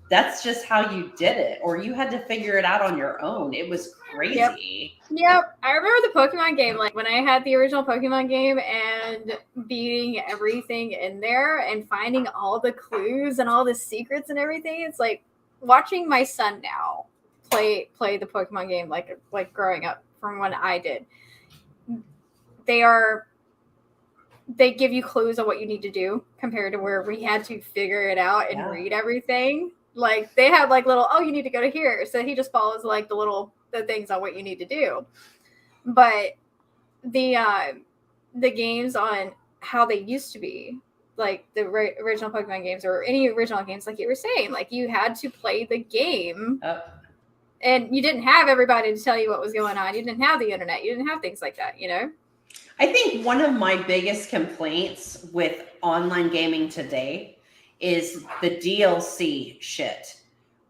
That's just how you did it, or you had to figure it out on your own. It was crazy. Yep. I remember the Pokemon game, like when I had the original Pokemon game and beating everything in there and finding all the clues and all the secrets and everything. It's like watching my son now play the Pokemon game like growing up from when I did. They give you clues on what you need to do compared to where we had to figure it out and read everything. Like they have like little, you need to go to here. So he just follows like the things on what you need to do. But the games on how they used to be, like the original Pokemon games or any original games, like you were saying, like you had to play the game. And you didn't have everybody to tell you what was going on. You didn't have the internet. You didn't have things like that, I think one of my biggest complaints with online gaming today is the DLC shit,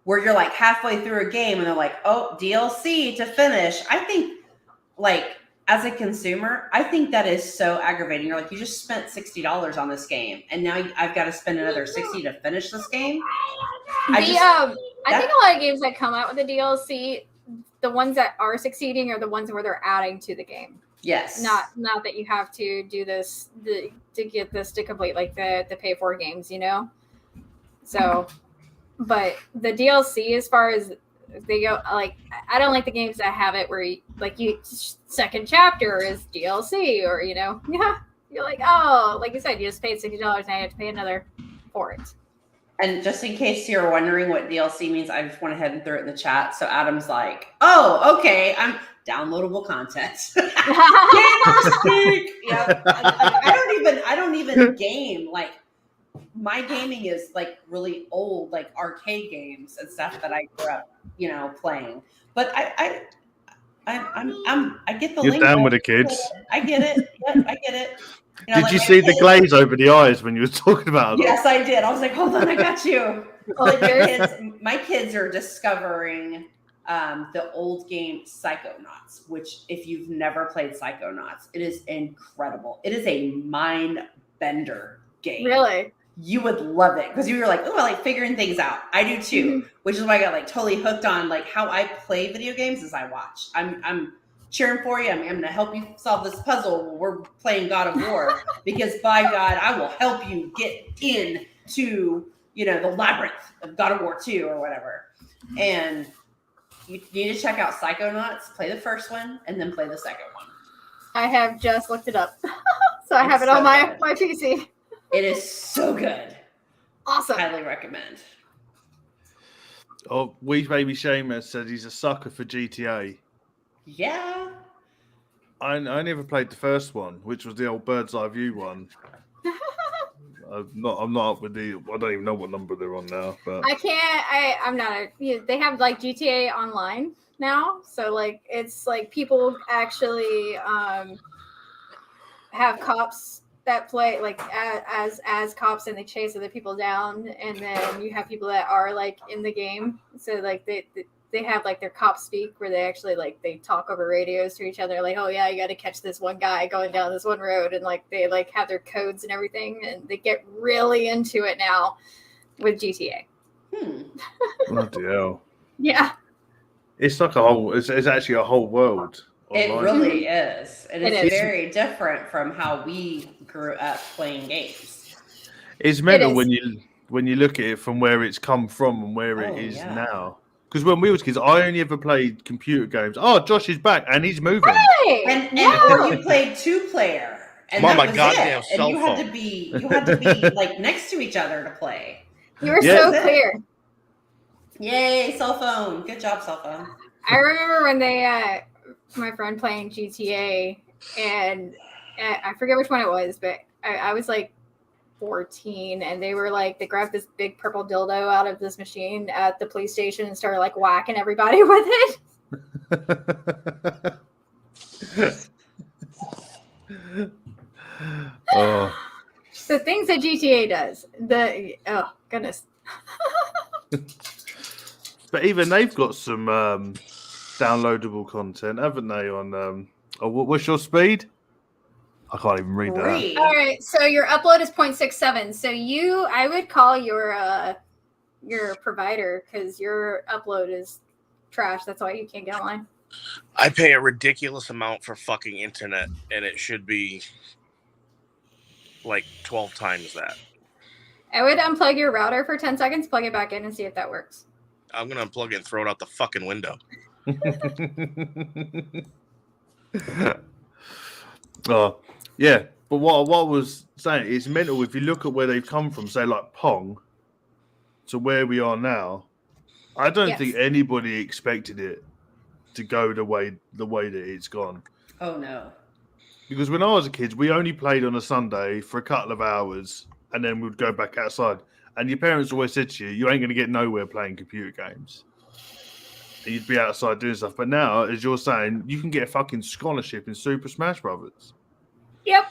where you're like halfway through a game and they're like, oh, DLC to finish. I think, like, as a consumer, I think that is so aggravating. You're like, you just spent $60 on this game, and now I've got to spend another $60 to finish this game. I think a lot of games that come out with a DLC, the ones that are succeeding are the ones where they're adding to the game. Yes. Not that you have to do this to get this to complete, like the pay for games, you know? So, but the DLC, as far as they go, like, I don't like the games that have it where you second chapter is DLC, or, you know, yeah, you're like, oh, like you said, you just paid $60 and I have to pay another for it. And just in case you're wondering what DLC means, I just went ahead and threw it in the chat. So Adam's like, oh, okay, I'm downloadable content. Gamer speak. Yeah. I don't even game. Like, my gaming is like really old, like arcade games and stuff that I grew up, you know, playing. But I get the You're lingo. down with the kids. I get it. Yeah, I get it. You know, Did like you my see the kids- glaze over the eyes when you were talking about it? Yes, I did. I was like, hold on, I got you. Like my kids are discovering the old game Psychonauts, which if you've never played Psychonauts, it is incredible. It is a mind bender game. Really? You would love it because you were like, oh, I like figuring things out. I do too, which is why I got like totally hooked on like how I play video games is I watch. I'm cheering for you. I'm going to help you solve this puzzle while we're playing God of War because by God, I will help you get into, you know, the labyrinth of God of War 2 or whatever. And you need to check out Psychonauts, play the first one, and then play the second one. I have just looked it up. So I have it on my PC. It is so good. Awesome. Highly recommend. Oh, Wee Baby Seamus said he's a sucker for GTA. Yeah. I never played the first one, which was the old bird's eye view one. I'm not up with the. I don't even know what number they're on now. But I'm not. They have like GTA Online now, so like it's like people actually have cops that play like as cops, and they chase other people down, and then you have people that are like in the game, so like they have like their cop speak where they actually like they talk over radios to each other, like, oh yeah, you got to catch this one guy going down this one road, and like they like have their codes and everything, and they get really into it now with GTA. Bloody hell. Yeah, It's like a whole. It's actually a whole world. It online. really is. It is is. very different from how we grew up playing games. It's mental It is. when you look at it from where it's come from and where it Oh, is yeah. now. Because when we was kids, I only ever played computer games. Oh, Josh is back and he's moving. hey, And yeah. or you played 2-player, and I'm on that my was goddamn it. And cell you had phone. to be like next to each other to play. You were Yeah. so That's it. clear. Yay, cell phone! Good job, cell phone. I remember when they, my friend playing GTA, and I forget which one it was, but I was like 14, and they were like, they grabbed this big purple dildo out of this machine at the police station and started like whacking everybody with it. Oh, The things that GTA does, oh goodness. but even they've got some downloadable content, haven't they? On what's your speed? I can't even read that. 3. All right, so your upload is 0.67. So I would call your provider because your upload is trash. That's why you can't get online. I pay a ridiculous amount for fucking internet, and it should be like 12 times that. I would unplug your router for 10 seconds, plug it back in, and see if that works. I'm gonna unplug it and throw it out the fucking window. Oh, yeah. But what I was saying, it's mental if you look at where they've come from, say like Pong, to where we are now. I don't Yes. think anybody expected it to go the way that it's gone. Oh no. Because when I was a kid, we only played on a Sunday for a couple of hours, and then we'd go back outside. And your parents always said to you, you ain't going to get nowhere playing computer games. And you'd be outside doing stuff. But now, as you're saying, you can get a fucking scholarship in Super Smash Brothers. Yep.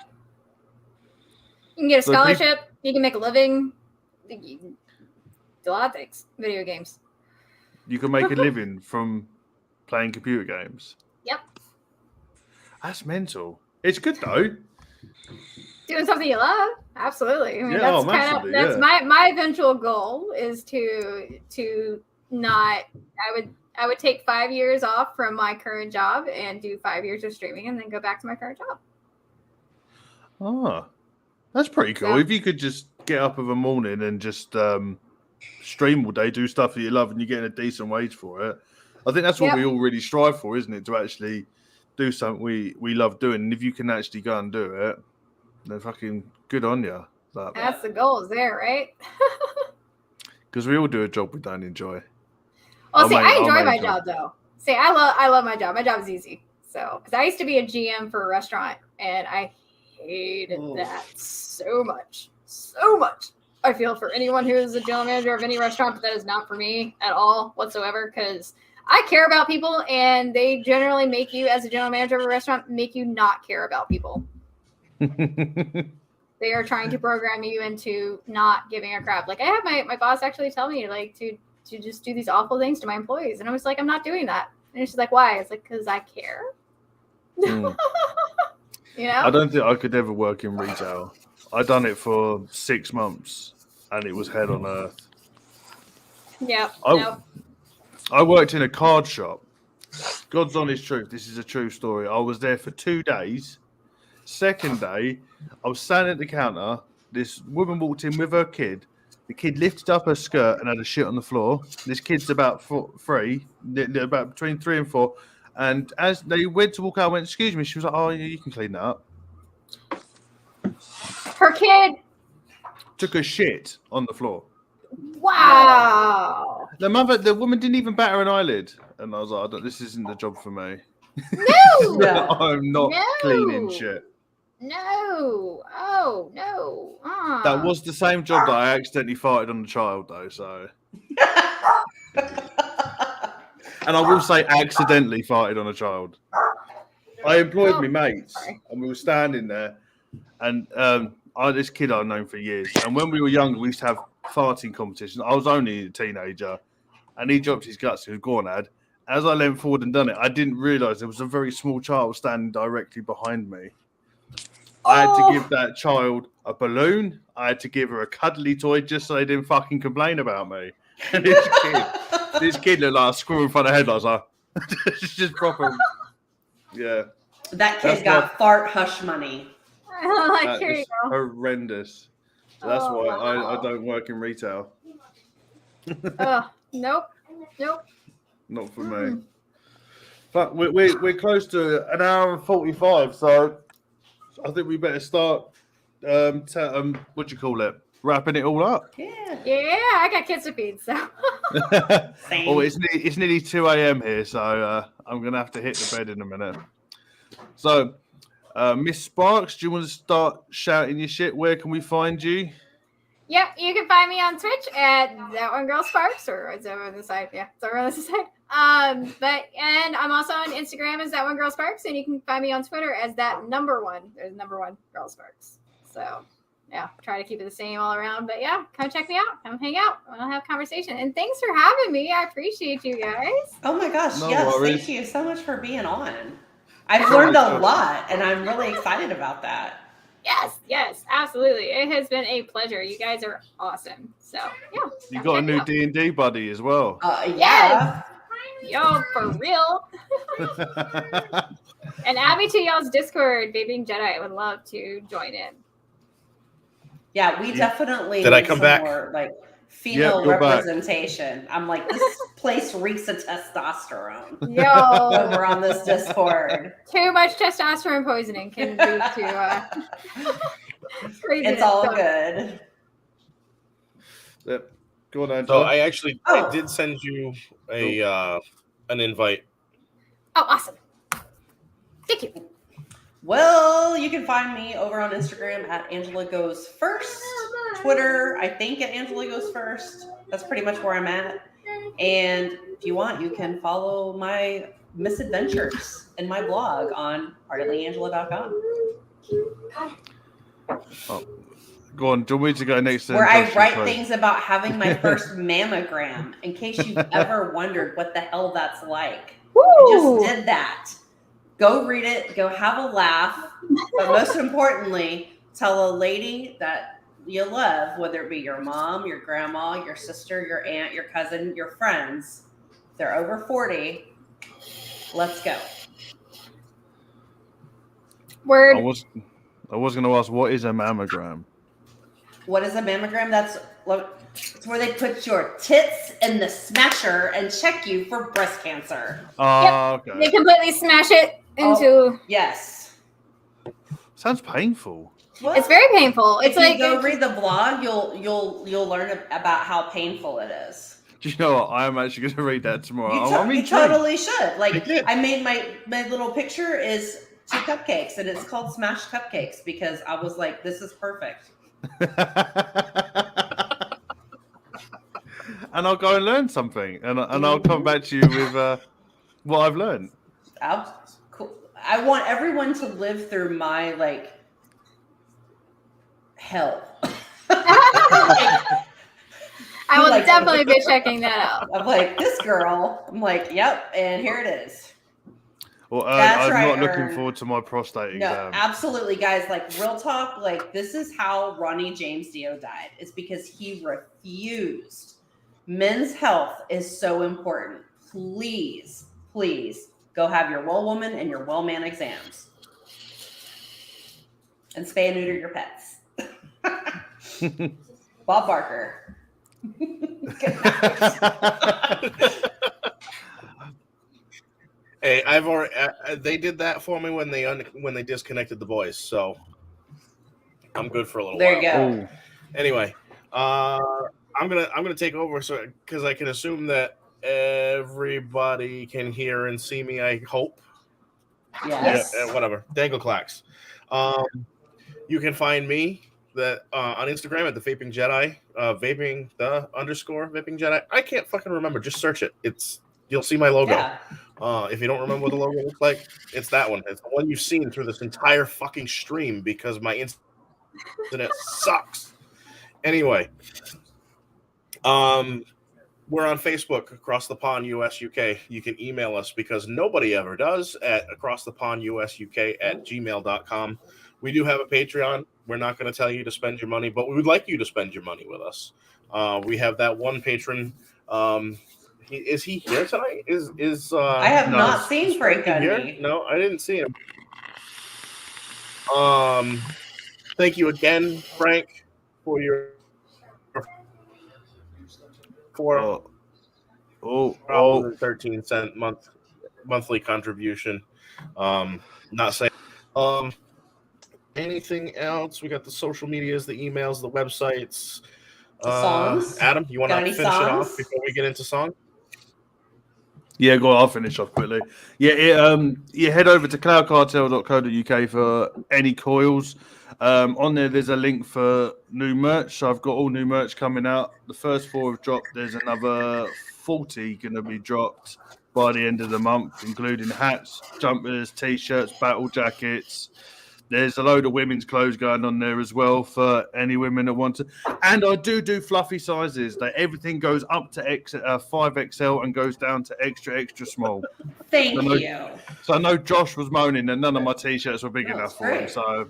You can get a So scholarship. You can make a living. You can do a lot of things. Video games. You can make a living from playing computer games. Yep. That's mental. It's good though. Doing something you love. Absolutely. I mean, Yeah, that's massively, that's yeah. my eventual goal is to not. I would take 5 years off from my current job and do 5 years of streaming and then go back to my current job. Ah, that's pretty cool. So- If you could just get up of a morning and just stream all day, do stuff that you love, and you're getting a decent wage for it, I think that's what Yep. we all really strive for, isn't it? To actually do something we love doing. And if you can actually go and do it, then fucking good on you. That's the goal, is there, right? Because we all do a job we don't enjoy. Well, see, I I'll enjoy my make job though. See, I love my job. My job is easy. So, because I used to be a GM for a restaurant, and I hated that so much. I feel for anyone who is a general manager of any restaurant, but that is not for me at all whatsoever. Because I care about people, and they generally make you, as a general manager of a restaurant, make you not care about people. They are trying to program you into not giving a crap. Like I had my boss actually tell me like to just do these awful things to my employees, and I was like, I'm not doing that. And she's like, why? It's like, because I care. Mm. You know? I don't think I could ever work in retail. I done it for 6 months, and it was hell on earth. Yeah. I worked in a card shop. God's honest truth. This is a true story. I was there for 2 days. Second day, I was standing at the counter. This woman walked in with her kid. The kid lifted up her skirt and had a shit on the floor. This kid's about 3, about between 3 and 4. And as they went to walk out, I went, excuse me. She was like, oh, yeah, you can clean that up. Her kid. Took a shit on the floor. Wow. The woman didn't even bat her an eyelid. And I was like, this isn't the job for me. No. I'm not cleaning shit. No. Oh, no. That was the same job that I accidentally farted on the child, though. So, and I will say, accidentally farted on a child. I employed my mates, and we were standing there, and this kid I've known for years. And when we were younger, we used to have farting competitions. I was only a teenager, and he dropped his guts. He was gonad. As I leaned forward and done it, I didn't realise there was a very small child standing directly behind me. I had to give that child a balloon. I had to give her a cuddly toy just so they didn't fucking complain about me. And this kid looked like a squirrel in front of headlights. Like, it's just proper. Yeah. That kid got fart hush money. Like, here you go. Horrendous. So that's why I don't work in retail. Nope. Not for me. But we're close to an hour and 45, so I think we better start. What do you call it? Wrapping it all up. Yeah. Yeah, I got kids to feed, so. Same. Oh, it's nearly 2 a.m. here, so I'm gonna have to hit the bed in a minute. So, Miss Sparks, do you want to start shouting your shit? Where can we find you? Yep, you can find me on Twitch at That One Girl Sparks, or it's over on the side. Yeah, it's over on the side. And I'm also on Instagram as That One Girl Sparks, and you can find me on Twitter as that number one. There's number one Girl Sparks. So, yeah, try to keep it the same all around. But yeah, come check me out. Come hang out. We'll have a conversation. And thanks for having me. I appreciate you guys. Oh my gosh, No yes, worries. thank you so much for being on. I've learned a lot, and I'm really excited about that. Yes, absolutely. It has been a pleasure. You guys are awesome. So, yeah. You got a new D&D buddy as well. Yeah. Yo, for real. And add me to y'all's Discord, Vaping Jedi. I would love to join in. Yeah, we definitely Did I need come some back? more like female Yeah, go back. representation. I'm like, this place reeks of testosterone Yo, over on this Discord. too much testosterone poisoning can lead to craziness. It's all So, good. Yep. Go on, Angela. So I actually Oh. I did send you an invite. Oh, awesome. Thank you. Well, you can find me over on Instagram at Angela Goes First. Twitter, I think at Angela Goes First. That's pretty much where I'm at. And if you want, you can follow my misadventures in my blog on heartedlyangela.com. Oh, go on. Do you want me to go next? Where I Josh, write please? things about having my first mammogram, in case you've ever wondered what the hell that's like. I just did that. Go read it. Go have a laugh. But most importantly, tell a lady that you love, whether it be your mom, your grandma, your sister, your aunt, your cousin, your friends. If they're over 40. Let's go. Word. I was going to ask, what is a mammogram? What is a mammogram? It's where they put your tits in the smasher and check you for breast cancer. Oh, They okay. completely smash it into. Yes. Sounds painful. Well, It's very painful. It's if like you go read the blog, you'll learn about how painful it is. Do you know what? I am actually going to read that tomorrow. I'm You intrigued. totally should. Like, did. I made my little picture is 2 cupcakes, and it's called Smashed Cupcakes because I was like, this is perfect. And I'll go and learn something, and I'll come back to you with what I've learned. Cool. I want everyone to live through my hell. I will like- definitely be checking that out. I'm like, this girl. I'm like, yep, and here it is. Well, That's I'm right, not looking Ern. forward to my prostate No, exam. absolutely, guys. Like, real talk. Like, this is how Ronnie James Dio died. It's because he refused. Men's health is so important. Please, please go have your well woman and your well man exams, and spay and neuter your pets. Bob Barker. Good night. Hey, I've already. They did that for me when they disconnected the voice, so I'm good for a little There while. you go. Oh, Anyway, I'm gonna take over, so because I can assume that everybody can hear and see me. I hope. Yes. Whatever. Dangle clacks. You can find me on Instagram at the Vaping Jedi. Vaping the _ Vaping Jedi. I can't fucking remember. Just search it. You'll see my logo. Yeah. If you don't remember what the logo looks like, it's that one. It's the one you've seen through this entire fucking stream because my internet sucks. Anyway, we're on Facebook, Across the Pond US UK. You can email us because nobody ever does at acrossthepondusuk@gmail.com. We do have a Patreon. We're not going to tell you to spend your money, but we would like you to spend your money with us. We have that one patron. Is he here tonight? I have No, not seen Frank Frankie here? Gundy. No, I didn't see him. Thank you again, Frank, for your $4.13 monthly contribution. Not saying anything else. We got the social medias, the emails, the websites. The songs. Adam, you want Got to any finish it off songs? before we get into song? yeah, go on. I'll finish off quickly. Yeah, you head over to cloudcartel.co.uk for any coils. On there's a link for new merch. So I've got all new merch coming out. The first 4 have dropped. There's another 40 going to be dropped by the end of the month, including hats, jumpers, t-shirts, battle jackets. There's a load of women's clothes going on there as well for any women that want to. And I do fluffy sizes. Everything goes up to 5XL and goes down to extra small. Thank So you. So I know Josh was moaning that none of my t-shirts were big Oh, enough that's for him.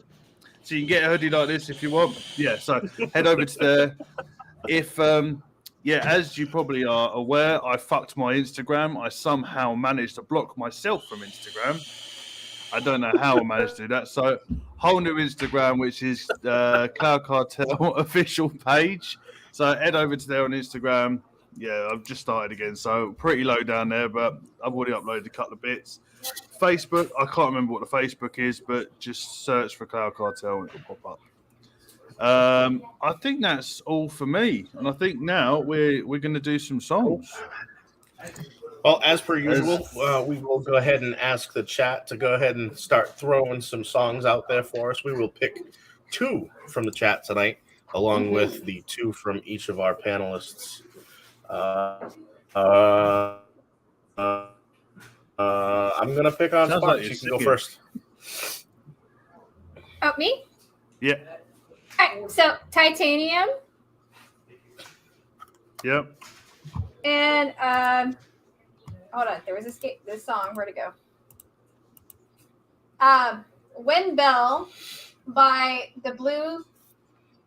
So you can get a hoodie like this if you want. Yeah, so head over to there. If as you probably are aware, I fucked my Instagram. I somehow managed to block myself from Instagram. I don't know how I managed to do that. So whole new Instagram, which is Cloud Cartel official page. So head over to there on Instagram. Yeah, I've just started again, so pretty low down there, but I've already uploaded a couple of bits. Facebook, I can't remember what the Facebook is, but just search for Cloud Cartel and it'll pop up. I think that's all for me, and I think now we're going to do some songs. Well, as per usual, we will go ahead and ask the chat to go ahead and start throwing some songs out there for us. We will pick 2 from the chat tonight, along with the 2 from each of our panelists. I'm going to pick on Sounds Sparks. like You you're can go singing. first. Oh, me? Yeah. All right, so titanium Yep. and hold on, there was this song. Where'd it go? Wind Bell by the Blue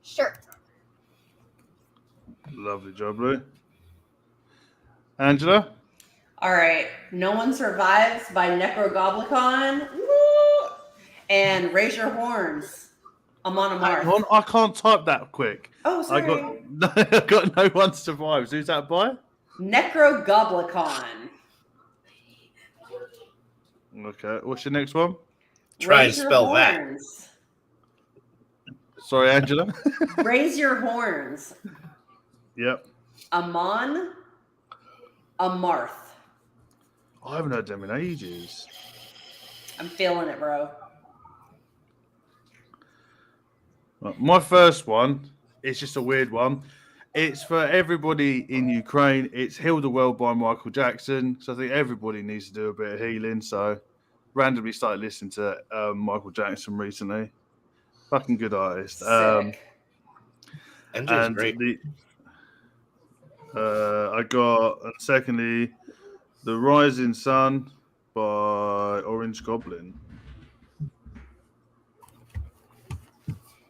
Shirt. Lovely job, Lou. Angela? All right. No One Survives by Necrogoblicon. Woo! And Raise Your Horns. Amon Hang Amarth. on, I can't type that quick. Oh, I sorry. got No One Survives. Who's that by? Necrogoblicon. Okay, what's your next one? Try and Raise Your spell that. Horns. Sorry, Angela. Raise Your Horns. Yep. Amon Amarth. I haven't heard them in ages. I'm feeling it, bro. Right, my first one is just a weird one. It's for everybody in Ukraine. It's Heal the World by Michael Jackson. So I think everybody needs to do a bit of healing. So randomly started listening to Michael Jackson recently. Fucking good artist. Sick. MJ's great. I got, secondly, The Rising Sun by Orange Goblin.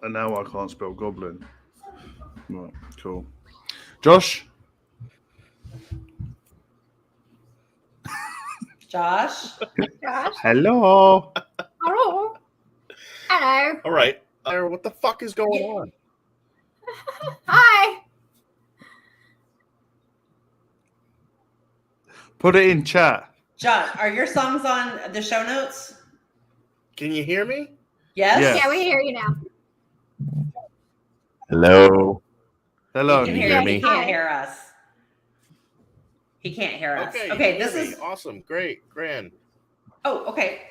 And now I can't spell goblin. Right, cool. Josh? Josh? Josh. Hello. Hello. Hello. All right. What the fuck is going on? Hi. Put it in chat. Josh, are your songs on the show notes? Can you hear me? Yes? Yeah. Yeah, we hear you now. Hello. Hello. He can you hear hear you. me? He can't hear us. He can't hear us. Okay. Okay, you this hear me. is... awesome. Great. Grand. Oh, okay.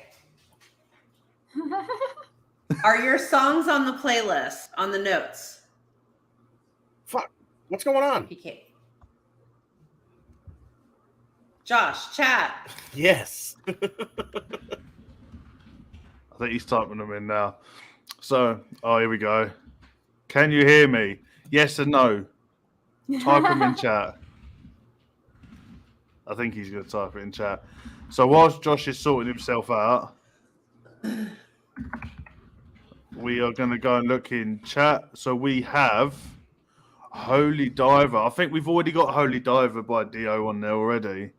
Are your songs on the playlist, on the notes? Fuck. What's going on? He can't. Josh, chat. Yes. I think he's typing them in now. So, here we go. Can you hear me? Yes and no. Type them in chat. I think he's going to type it in chat. So whilst Josh is sorting himself out, we are going to go and look in chat. So we have Holy Diver. I think we've already got Holy Diver by Dio on there already.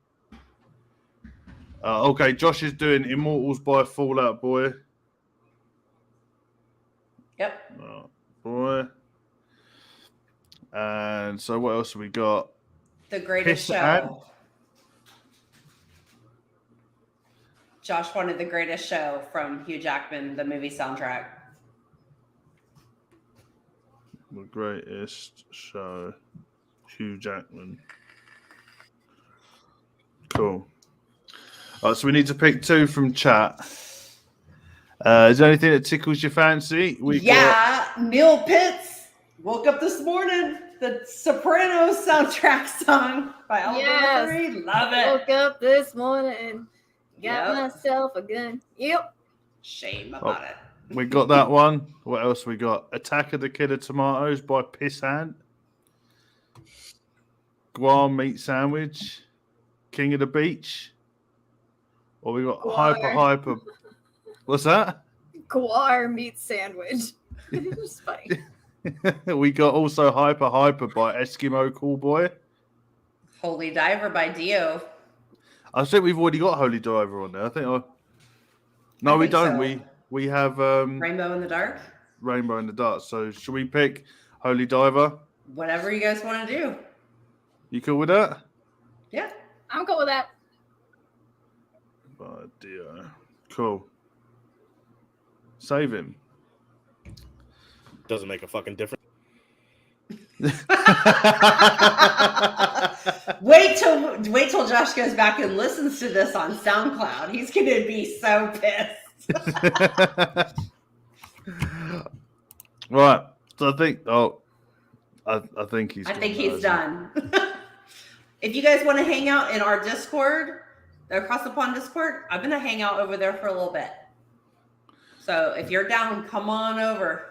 Okay, Josh is doing Immortals by Fallout Boy. Yep. Boy. And so what else have we got? The Greatest Piss Show. Ant. Josh wanted The Greatest Show from Hugh Jackman, the movie soundtrack. The Greatest Show. Hugh Jackman. Cool. All right, so we need to pick two from chat. Is there anything that tickles your fancy? Neil Pitts woke up this morning. The Sopranos soundtrack song by Alabama 3. Love it. Woke up this morning. Got Yep. myself a gun. Yep. Shame about it. We got that one. What else we got? Attack of the Killer Tomatoes by Pissant. Guam Meat Sandwich. King of the Beach. Or we got Hyper. What's that? Guar meat sandwich. It's funny. We got also Hyper by Eskimo Callboy. Holy Diver by Dio. I think we've already got Holy Diver on there. I think. No, we think don't. so. We have Rainbow in the Dark. Rainbow in the Dark. So should we pick Holy Diver? Whatever you guys want to do. You cool with that? Yeah. I'm cool with that. By Dio. Cool. Save him. Doesn't make a fucking difference. Wait till Josh goes back and listens to this on SoundCloud. He's gonna be so pissed. Right. So I think. I think he's. I think he's done. If you guys want to hang out in our Discord, the Across the Pond Discord, I'm gonna hang out over there for a little bit. So if you're down, come on over.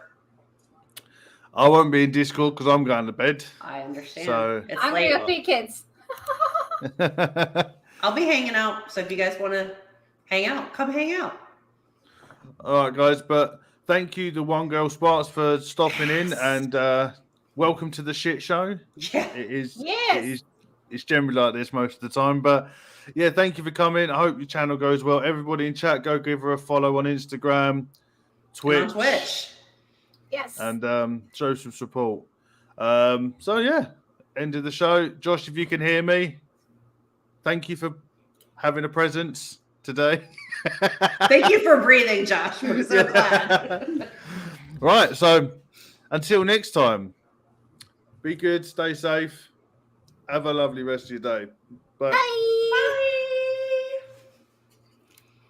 I won't be in Discord because I'm going to bed. I understand. So It's I'm late. gonna go feed kids. I'll be hanging out. So if you guys want to hang out, come hang out. All right, guys. But thank you to One Girl Sparks for stopping in, and welcome to the shit show. Yeah. It is. Yes. It's generally like this most of the time, but yeah, thank you for coming. I hope your channel goes well. Everybody in chat, go give her a follow on Instagram, Twitch, And on Twitch. Yes. and show some support. So yeah, end of the show. Josh, if you can hear me, thank you for having a presence today. Thank you for breathing, Josh. We're so glad. Right, so until next time, be good, stay safe, have a lovely rest of your day. Bye. Bye.